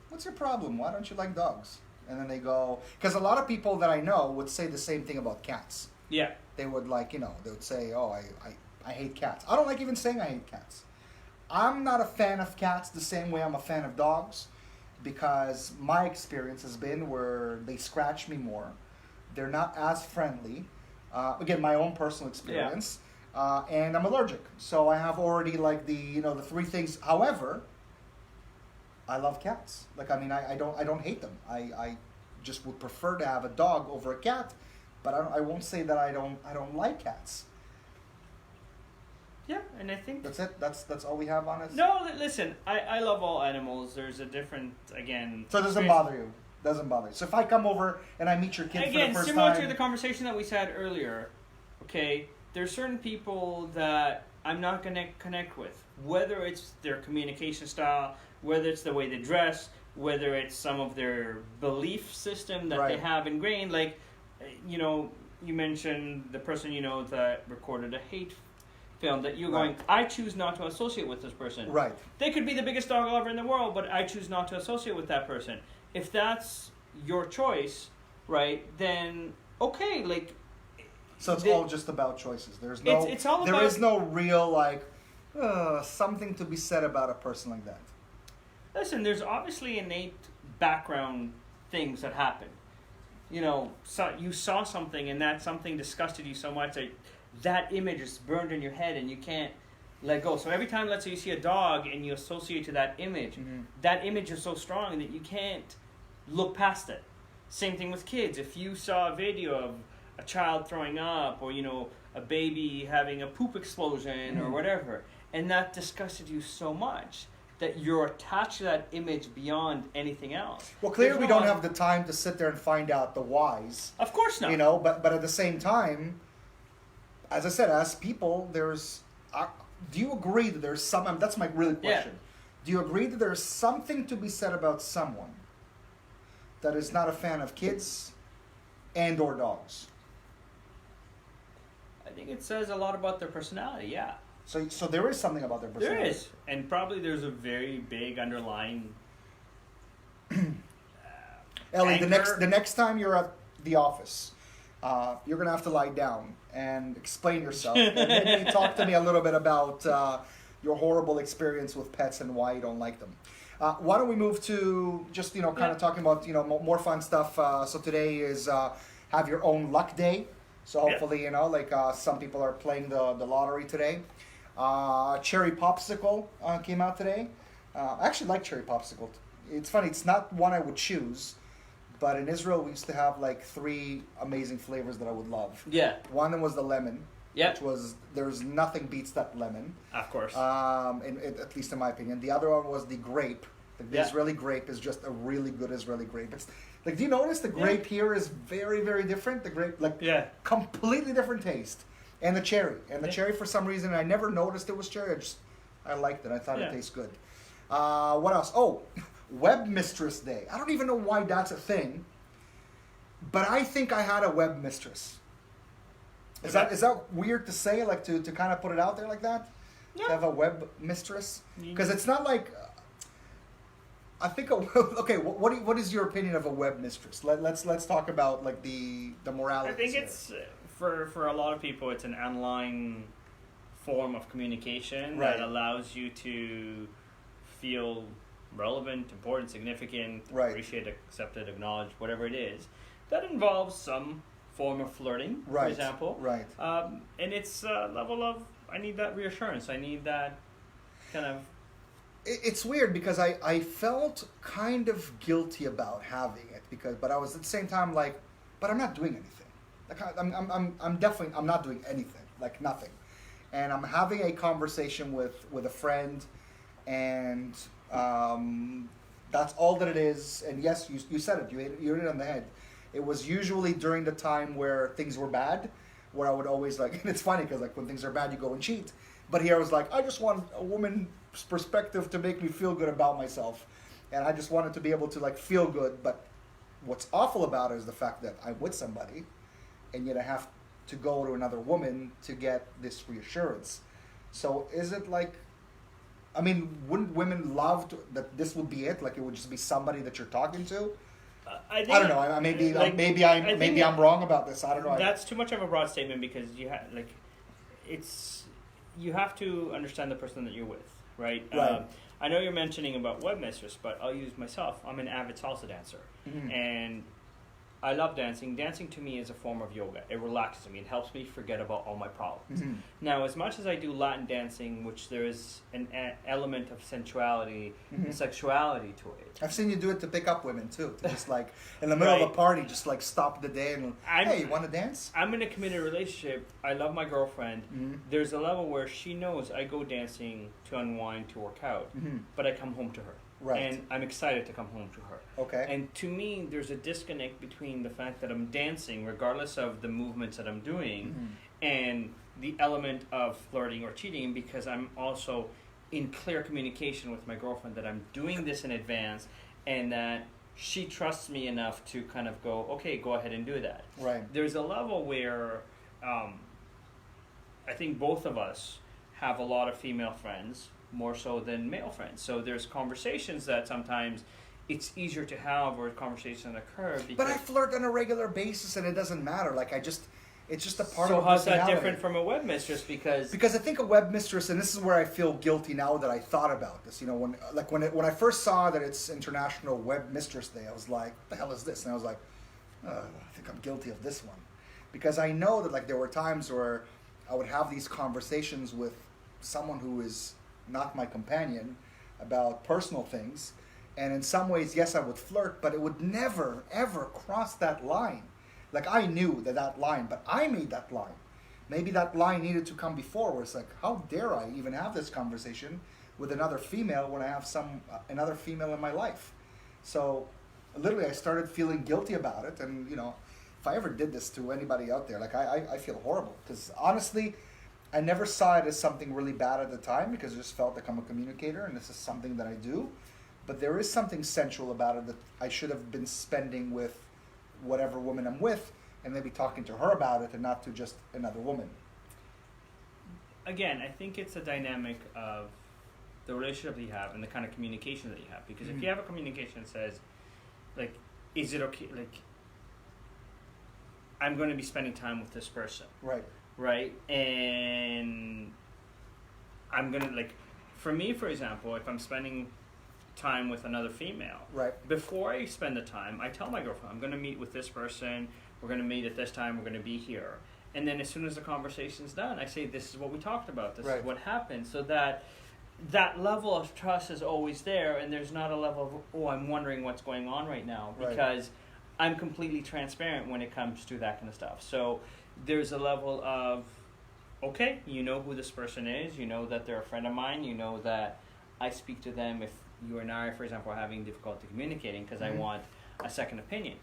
what's your problem? Why don't you like dogs? And then they go, because a lot of people that I know would say the same thing about cats. Yeah. They would they would say, oh, I hate cats. I don't like even saying I hate cats. I'm not a fan of cats the same way I'm a fan of dogs, because my experience has been where they scratch me more. They're not as friendly. Again, my own personal experience. And I'm allergic. So I have already like the three things. However, I love cats. Like, I mean, I don't hate them. I just would prefer to have a dog over a cat, but I won't say that I don't like cats. Yeah, and I think that's it. That's all we have on it. No, listen, I love all animals. There's a different, again. So it doesn't bother you. Doesn't bother you. So if I come over and I meet your kid again, for the first similar time, to the conversation that we had earlier, okay, there's certain people that I'm not going to connect with, whether it's their communication style, whether it's the way they dress, whether it's some of their belief system that they have ingrained. Like, you mentioned the person that recorded a hate film that you're going, I choose not to associate with this person. Right. They could be the biggest dog lover in the world, but I choose not to associate with that person. If that's your choice, right, then okay, like. So it's all just about choices. There's no. It's all there about, is no real like something to be said about a person like that. Listen, there's obviously innate background things that happen. So you saw something and that something disgusted you so much that that image is burned in your head and you can't let go. So every time, let's say, you see a dog and you associate to that image, that image is so strong that you can't look past it. Same thing with kids. If you saw a video of a child throwing up or, a baby having a poop explosion or whatever, and that disgusted you so much that you're attached to that image beyond anything else. Well, clearly we don't have the time to sit there and find out the whys. Of course not. But at the same time, as I said, as people, there's... do you agree that there's some... that's my really question. Yeah. Do you agree that there's something to be said about someone that is not a fan of kids and or dogs? I think it says a lot about their personality, yeah. So there is something about their personality. There is. And probably there's a very big underlying... Ellie, the next time you're at the office... you're going to have to lie down and explain yourself. And maybe talk to me a little bit about your horrible experience with pets and why you don't like them. Why don't we move to just, kind of talking about, more fun stuff. So today is have your own luck day. So hopefully, some people are playing the lottery today. Cherry Popsicle came out today. I actually like cherry popsicle. It's funny. It's not one I would choose. But in Israel, we used to have like 3 amazing flavors that I would love. Yeah. One of them was the lemon. Yeah. Which was, there's nothing beats that lemon. Of course. At least in my opinion. The other one was the grape. The Israeli grape is just a really good Israeli grape. It's like, do you notice the grape here is very, very different? The grape, completely different taste. And the cherry. And the cherry, for some reason, I never noticed it was cherry. I liked it. I thought it tastes good. What else? Oh, Web Mistress Day. I don't even know why that's a thing, but I think I had a web mistress. Is that weird to say, like to kind of put it out there like that? Yeah. To have a web mistress? Because it's not like... I think... Okay, what is your opinion of a web mistress? Let's talk about like the morality. I think it's, for a lot of people, it's an online form of communication that allows you to feel relevant, important, significant, appreciated, accepted, acknowledged, whatever it is. That involves some form of flirting, for example. Right. And it's a level of, I need that reassurance. I need that kind of... It's weird because I felt kind of guilty about having it but I was at the same time like, but I'm not doing anything. Like I'm definitely, I'm not doing anything, like nothing. And I'm having a conversation with a friend, and that's all that it is. And yes, you said it. You hit it on the head. It was usually during the time where things were bad, where I would always like. And it's funny because like when things are bad, you go and cheat. But here I was like, I just want a woman's perspective to make me feel good about myself, and I just wanted to be able to like feel good. But what's awful about it is the fact that I'm with somebody, and yet I have to go to another woman to get this reassurance. So is it like? I mean, wouldn't women love that this would be it? Like it would just be somebody that you're talking to? I don't know. Maybe I'm wrong about this. I don't know. That's too much of a broad statement because you have it's you have to understand the person that you're with, right? Right. I know you're mentioning about webmistress, but I'll use myself. I'm an avid salsa dancer, and I love dancing. Dancing to me is a form of yoga. It relaxes me. It helps me forget about all my problems. Now, as much as I do Latin dancing, which there is an element of sensuality and sexuality to it. I've seen you do it to pick up women too. To just like in the middle of a party, just like stop the day and hey, you want to dance? I'm in a committed relationship. I love my girlfriend. There's a level where she knows I go dancing to unwind, to work out, but I come home to her. Right. And I'm excited to come home to her. Okay. And to me, there's a disconnect between the fact that I'm dancing, regardless of the movements that I'm doing, and the element of flirting or cheating, because I'm also in clear communication with my girlfriend that I'm doing this in advance, and that she trusts me enough to kind of go, okay, go ahead and do that. Right. There's a level where I think both of us have a lot of female friends, more so than male friends. So there's conversations that sometimes it's easier to have, or conversations occur. But I flirt on a regular basis, and it doesn't matter. Like it's just a part of. So the how's that personality. different from a web mistress? Because I think a web mistress, and this is where I feel guilty now that I thought about this. You know, when I first saw that it's International Web Mistress Day, I was like, what the hell is this? And I was like, I think I'm guilty of this one, because I know that like there were times where I would have these conversations with someone who is not my companion about personal things, and in some ways, yes, I would flirt, but it would never ever cross that line. Like I knew that line, but I made that line. Maybe that line needed to come before, where it's like, how dare I even have this conversation with another female when I have another female in my life? So literally I started feeling guilty about it, and you know, if I ever did this to anybody out there, like I feel horrible, because honestly, I never saw it as something really bad at the time, because I just felt like I'm a communicator and this is something that I do. But there is something sensual about it that I should have been spending with whatever woman I'm with, and maybe talking to her about it and not to just another woman. Again, I think it's a dynamic of the relationship that you have and the kind of communication that you have. Because if you have a communication that says, like, is it okay, like, I'm going to be spending time with this person. Right. Right? And I'm going to, like, for me, for example, if I'm spending time with another female, right, before I spend the time, I tell my girlfriend, I'm going to meet with this person, we're going to meet at this time, we're going to be here. And then as soon as the conversation's done, I say, this is what we talked about, this is what happened, so that level of trust is always there, and there's not a level of, oh, I'm wondering what's going on right now, because I'm completely transparent when it comes to that kind of stuff. So there's a level of, okay, you know who this person is, you know that they're a friend of mine, you know that I speak to them if you and I, for example, are having difficulty communicating because I want a second opinion.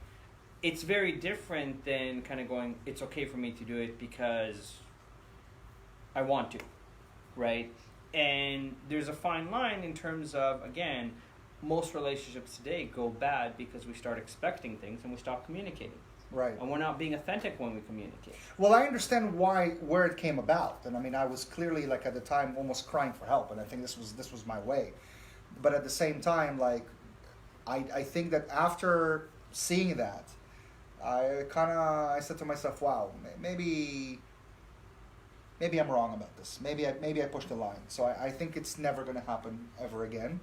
It's very different than kind of going, it's okay for me to do it because I want to, right? And there's a fine line in terms of, again, most relationships today go bad because we start expecting things and we stop communicating. Right. And we're not being authentic when we communicate. Well, I understand where it came about. And I mean, I was clearly, like, at the time almost crying for help, and I think this was my way. But at the same time, like, I think that after seeing that, I said to myself, wow, maybe I'm wrong about this. Maybe I pushed the line. So I think it's never going to happen ever again.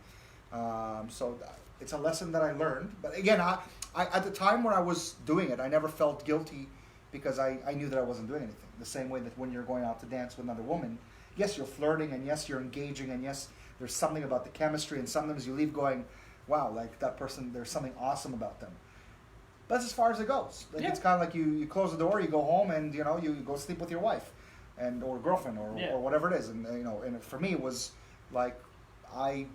So it's a lesson that I learned. But again, I at the time when I was doing it, I never felt guilty because I knew that I wasn't doing anything. The same way that when you're going out to dance with another woman, yes, you're flirting, and yes, you're engaging, and yes, there's something about the chemistry, and sometimes you leave going, wow, like that person, there's something awesome about them. But that's as far as it goes. Like, it's kind of like you close the door, you go home, and you know, you go sleep with your wife or girlfriend or whatever it is. And you know, and for me it was like I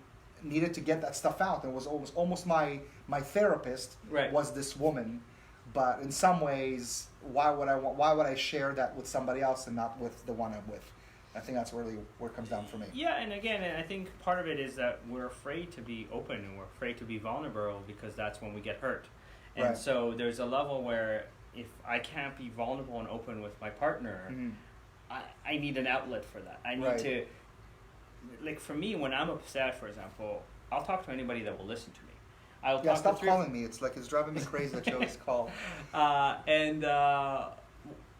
needed to get that stuff out. It was almost my therapist was this woman, but in some ways, why would I share that with somebody else and not with the one I'm with? I think that's really where it comes down for me. Yeah, and again, I think part of it is that we're afraid to be open and we're afraid to be vulnerable because that's when we get hurt. And so there's a level where if I can't be vulnerable and open with my partner, I need an outlet for that. I need to, like for me, when I'm upset, for example, I'll talk to anybody that will listen to me. Stop calling me. It's like it's driving me crazy that you always call. And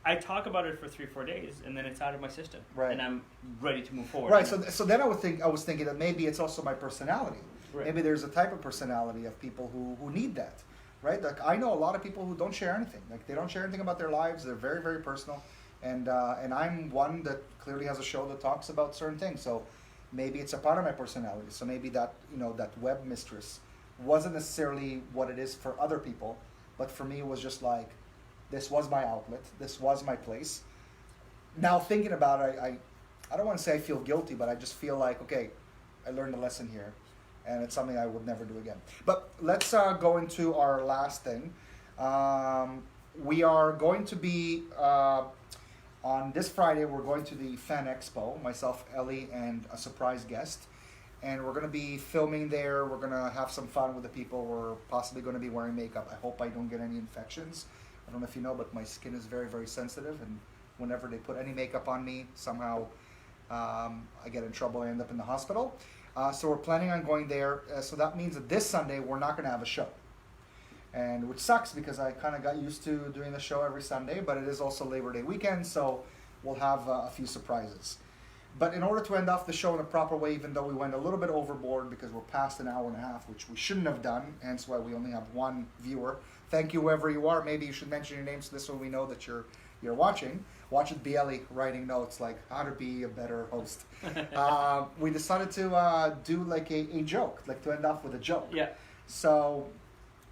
I talk about it for 3-4 days, and then it's out of my system, right. and I'm ready to move forward. Right. So then I was thinking that maybe it's also my personality. Right. Maybe there's a type of personality of people who need that, right? Like I know a lot of people who don't share anything. Like they don't share anything about their lives. They're very, very personal, and I'm one that clearly has a show that talks about certain things. So maybe it's a part of my personality. So maybe that that web mistress wasn't necessarily what it is for other people, but for me it was just like, this was my outlet. This was my place. Now thinking about it, I don't want to say I feel guilty, but I just feel like, okay, I learned a lesson here, and it's something I would never do again. But let's go into our last thing. We are going to be, on this Friday, we're going to the Fan Expo, myself, Ellie, and a surprise guest. And we're going to be filming there. We're going to have some fun with the people. We're possibly going to be wearing makeup. I hope I don't get any infections. I don't know if you know, but my skin is very, very sensitive, and whenever they put any makeup on me, somehow I get in trouble. I end up in the hospital. So we're planning on going there. So that means that this Sunday we're not going to have a show, and which sucks because I kind of got used to doing the show every Sunday. But it is also Labor Day weekend, so we'll have a few surprises. But in order to end off the show in a proper way, even though we went a little bit overboard because we're past an hour and a half, which we shouldn't have done, hence why we only have one viewer. Thank you, whoever you are. Maybe you should mention your name so this way we know that you're watching. Watch it, Bieli writing notes like how to be a better host. We decided to do like a joke, like to end off with a joke. Yeah. So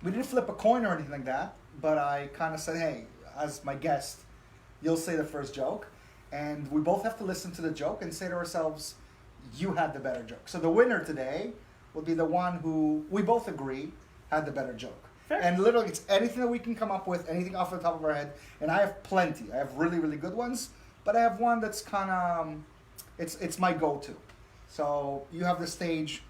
we didn't flip a coin or anything like that, but I kind of said, hey, as my guest, you'll say the first joke. And we both have to listen to the joke and say to ourselves, you had the better joke. So the winner today will be the one who we both agree had the better joke. Fair. And literally, it's anything that we can come up with, anything off the top of our head. And I have plenty. I have really, really good ones. But I have one that's kind of, it's my go-to. So you have the stage.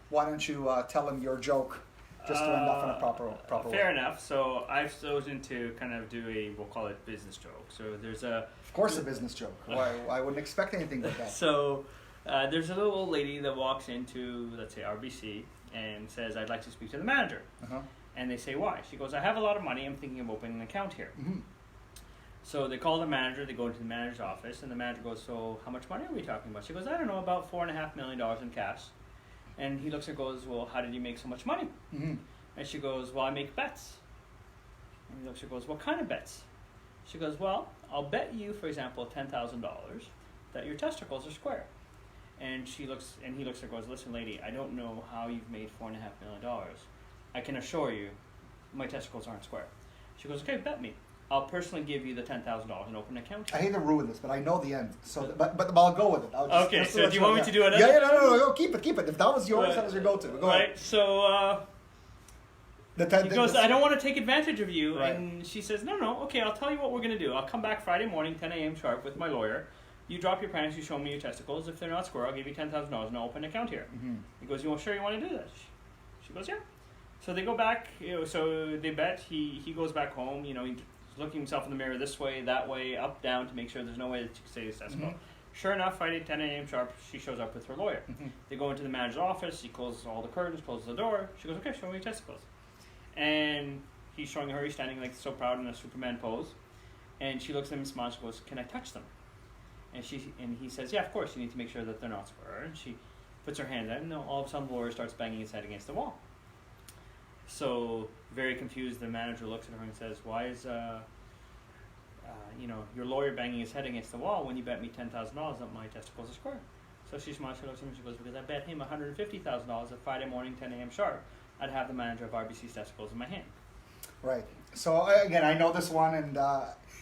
Why don't you tell him your joke just to end off in a proper way. Fair enough. So I've chosen to kind of do we'll call it business joke. So there's Of course a business joke. Why, I wouldn't expect anything like that. So there's a little old lady that walks into, let's say, RBC and says, I'd like to speak to the manager. Uh-huh. And they say, why? She goes, I have a lot of money. I'm thinking of opening an account here. Mm-hmm. So they call the manager. They go into the manager's office. And the manager goes, so how much money are we talking about? She goes, I don't know, about $4.5 million in cash. And he looks and goes, well, how did you make so much money? Mm-hmm. And she goes, well, I make bets. And he looks and goes, what kind of bets? She goes, well, I'll bet you, for example, $10,000 that your testicles are square. And he looks and goes, listen, lady, I don't know how you've made $4.5 million. I can assure you, my testicles aren't square. She goes, okay, bet me. I'll personally give you the $10,000 and open an account. I hate to ruin this, but I know the end. So, but I'll go with it. Okay, so do you want me to do it? Yeah, no, keep it. If that was yours, that was your go-to. Go right, ahead. So he goes, I don't want to take advantage of you. Right. And she says, no, okay, I'll tell you what we're going to do. I'll come back Friday morning, 10 a.m. sharp with my lawyer. You drop your pants, you show me your testicles. If they're not square, I'll give you $10,000 and I'll open an account here. Mm-hmm. He goes, you sure you want to do that? She goes, yeah. So they go back, so they bet. He goes back home, he's looking himself in the mirror this way, that way, up, down, to make sure there's no way that you can say his testicle. Mm-hmm. Sure enough, Friday, 10 a.m. sharp, she shows up with her lawyer. Mm-hmm. They go into the manager's office, he closes all the curtains, closes the door. She goes, okay, show me your testicles. And he's showing her, he's standing like so proud in a Superman pose. And she looks at him and smiles, she goes, can I touch them? And he says, yeah, of course, you need to make sure that they're not square. And she puts her hand out, and all of a sudden the lawyer starts banging his head against the wall. So, very confused, the manager looks at her and says, why is your lawyer banging his head against the wall when you bet me $10,000 that my testicles are square? So she smiles, she looks at him, and she goes, because I bet him $150,000 at Friday morning, 10 a.m. sharp, I'd have the manager of RBC's testicles in my hand. Right. So, again, I know this one, and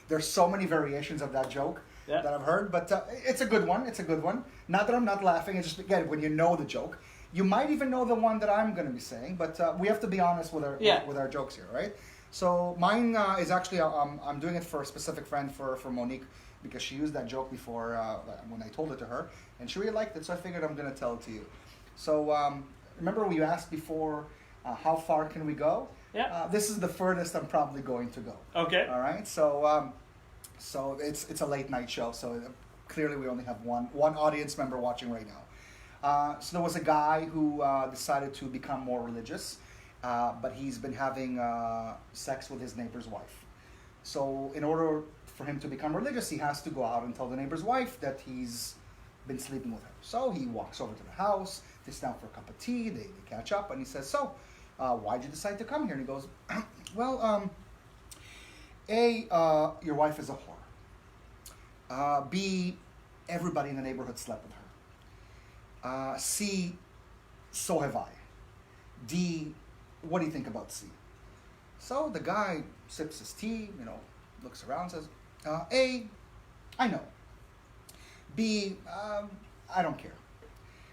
there's so many variations of that joke. Yeah. That I've heard, but it's a good one. It's a good one. Not that I'm not laughing. It's just, again, when you know the joke, you might even know the one that I'm going to be saying. But we have to be honest with our jokes here, right? So mine is actually I'm doing it for a specific friend for Monique because she used that joke before when I told it to her, and she really liked it. So I figured I'm going to tell it to you. So remember when you asked before, how far can we go? Yeah. This is the furthest I'm probably going to go. Okay. All right. So it's a late night show, so clearly we only have one audience member watching right now. So there was a guy who decided to become more religious, but he's been having sex with his neighbor's wife. So in order for him to become religious, he has to go out and tell the neighbor's wife that he's been sleeping with her. So he walks over to the house, they sit down for a cup of tea, they catch up, and he says, so, why'd you decide to come here? And he goes, well, A, your wife is a whore. B, everybody in the neighborhood slept with her. C, so have I. D, what do you think about C? So the guy sips his tea, looks around, says, A, I know. B, I don't care.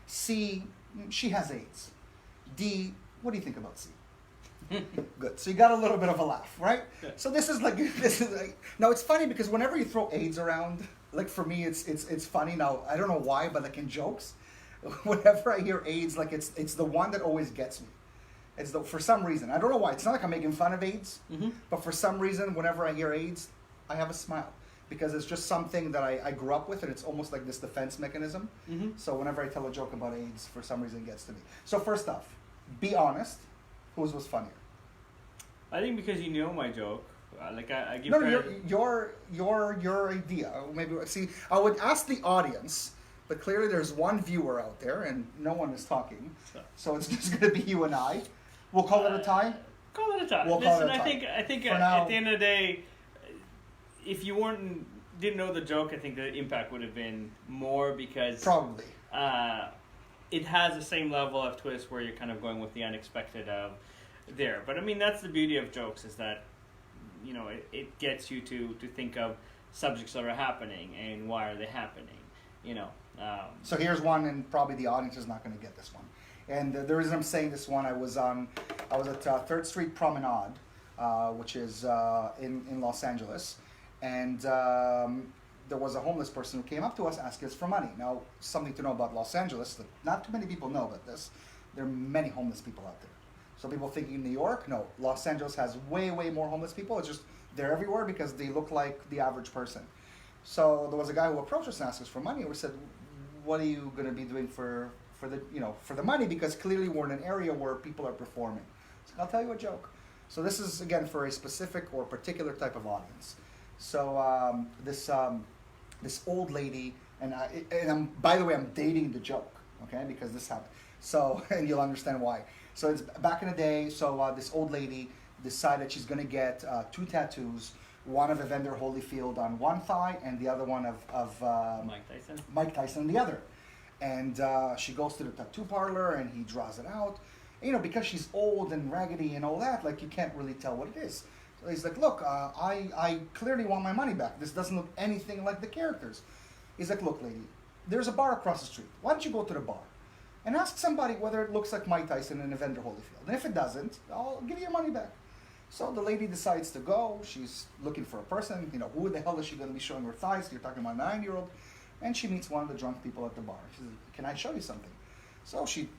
C, she has AIDS. D, what do you think about C? Good. So you got a little bit of a laugh, right? Yeah. So this is like now it's funny because whenever you throw AIDS around, like for me it's funny. Now I don't know why, but like in jokes, whenever I hear AIDS, like it's the one that always gets me. For some reason. I don't know why. It's not like I'm making fun of AIDS, but for some reason whenever I hear AIDS, I have a smile. Because it's just something that I grew up with, and it's almost like this defense mechanism. So whenever I tell a joke about AIDS, for some reason it gets to me. So first off, be honest. Whose was funnier? I think because you know my joke. I give your idea. Maybe see. I would ask the audience, but clearly there's one viewer out there, and no one is talking. So it's just going to be you and I. We'll call it a tie. Call it a tie. We'll Listen, call it a tie. I think For at now, the end of the day, if you didn't know the joke, I think the impact would have been more because probably it has the same level of twist where you're kind of going with the unexpected of there. But I mean, that's the beauty of jokes, is that it gets you to think of subjects that are happening and why are they happening. So here's one, and probably the audience is not going to get this one. And the reason I'm saying this one, I was at 3rd Street Promenade, which is in Los Angeles. And there was a homeless person who came up to us asking us for money. Now, something to know about Los Angeles that not too many people know about this. There are many homeless people out there. So people thinking New York, no. Los Angeles has way, way more homeless people. It's just they're everywhere because they look like the average person. So there was a guy who approached us and asked us for money. And we said, what are you going to be doing for the money? Because clearly we're in an area where people are performing. So I'll tell you a joke. So this is, again, for a specific or particular type of audience. So this old lady, and by the way, I'm dating the joke, okay, because this happened. So, and you'll understand why. So it's back in the day. So this old lady decided she's going to get 2 tattoos, one of Evander Holyfield on one thigh, and the other one of Mike Tyson on the other. And she goes to the tattoo parlor, and he draws it out. And, because she's old and raggedy and all that, like you can't really tell what it is. So he's like, look, I clearly want my money back. This doesn't look anything like the characters. He's like, look, lady, there's a bar across the street. Why don't you go to the bar and ask somebody whether it looks like Mike Tyson and Evander Holyfield. And if it doesn't, I'll give you your money back. So the lady decides to go. She's looking for a person. Who the hell is she going to be showing her thighs? You're talking about a 9-year-old. And she meets one of the drunk people at the bar. She says, can I show you something? So she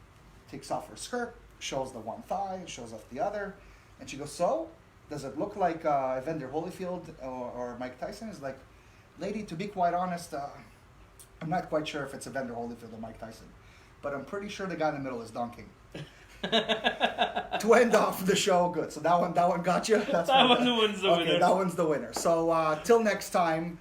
takes off her skirt, shows the one thigh, shows off the other. And she goes, so, does it look like Evander Holyfield or Mike Tyson? Is like, lady, to be quite honest, I'm not quite sure if it's Evander Holyfield or Mike Tyson. But I'm pretty sure the guy in the middle is dunking. To end off the show, good. So that one got you. That one's the winner. Okay, that one's the winner. So till next time,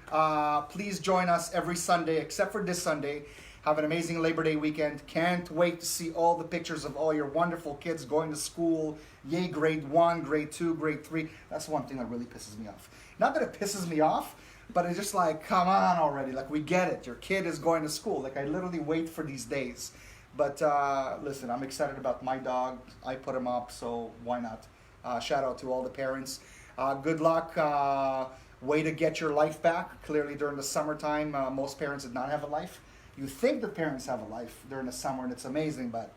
please join us every Sunday, except for this Sunday. Have an amazing Labor Day weekend. Can't wait to see all the pictures of all your wonderful kids going to school. Yay, grade 1, grade 2, grade 3. That's one thing that really pisses me off. Not that it pisses me off, but it's just like, come on already. Like, we get it. Your kid is going to school. Like, I literally wait for these days. But listen, I'm excited about my dog. I put him up, so why not? Shout out to all the parents. Good luck. Way to get your life back. Clearly, during the summertime, most parents did not have a life. You think that parents have a life during the summer, and it's amazing, but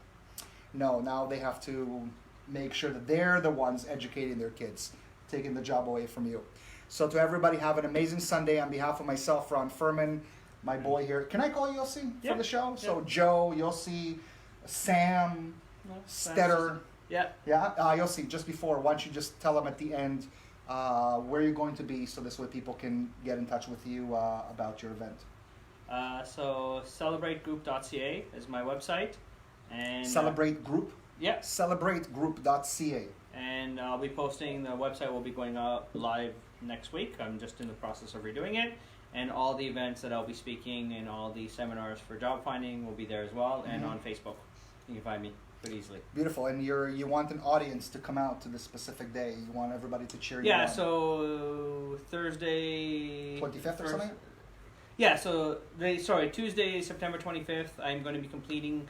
no, now they have to make sure that they're the ones educating their kids, taking the job away from you. So to everybody, have an amazing Sunday. On behalf of myself, Ron Furman, my boy here. Can I call you Yossi for the show? Yeah. So Joe, Yossi, Sam, Stetter. Yeah. Yeah, Yossi, just before, why don't you just tell them at the end where you're going to be, so this way people can get in touch with you about your event. So celebrategroup.ca is my website. And Celebrate Group? Yeah. Celebrategroup.ca. And and I'll be posting. The website will be going up live next week. I'm just in the process of redoing it, and all the events that I'll be speaking and all the seminars for job finding will be there as well, and on Facebook. You can find me pretty easily. Beautiful. And you want an audience to come out to this specific day. You want everybody to cheer you on. Yeah, so Thursday... 25th or something? Yeah, so Tuesday, September 25th, I'm going to be competing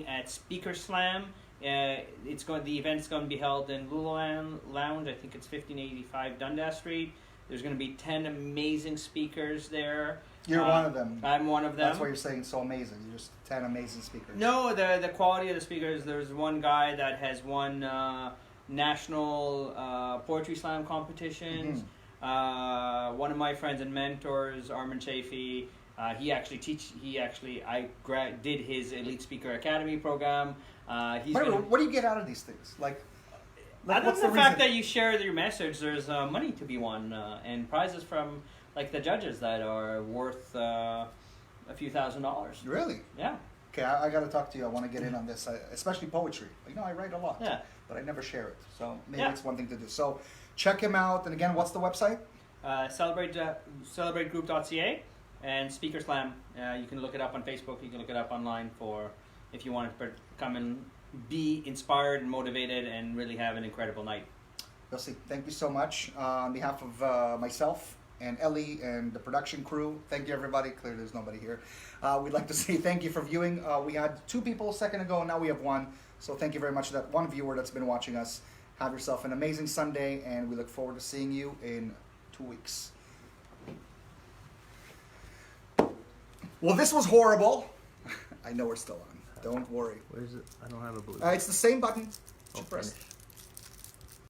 at Speaker Slam. The event's going to be held in Lululand Lounge. I think it's 1585 Dundas Street. There's going to be 10 amazing speakers there. You're one of them. I'm one of them. That's why you're saying it's so amazing. You're just 10 amazing speakers. No, the quality of the speakers. There's one guy that has won national poetry slam competitions. One of my friends and mentors, Armin Chafee, did his Elite Speaker Academy program. What do you get out of these things? Other than the fact that you share your message, there's money to be won and prizes from the judges that are worth a few $1,000s. Really? Yeah. Okay, I got to talk to you. I want to get in on this, especially poetry. I write a lot, but I never share it. So maybe it's one thing to do. So check him out. And again, what's the website? Celebrategroup.ca and Speaker Slam. You can look it up on Facebook. You can look it up online if you want to come and be inspired and motivated and really have an incredible night. Yossi, thank you so much. On behalf of myself and Ellie and the production crew, thank you everybody. Clearly there's nobody here. We'd like to say thank you for viewing. We had 2 people a second ago, and now we have 1. So thank you very much to that 1 viewer that's been watching us. Have yourself an amazing Sunday, and we look forward to seeing you in 2 weeks. Well, this was horrible. I know we're still on. Don't worry. Where is it? I don't have a blue. It's the same button. Oh, Press. finish.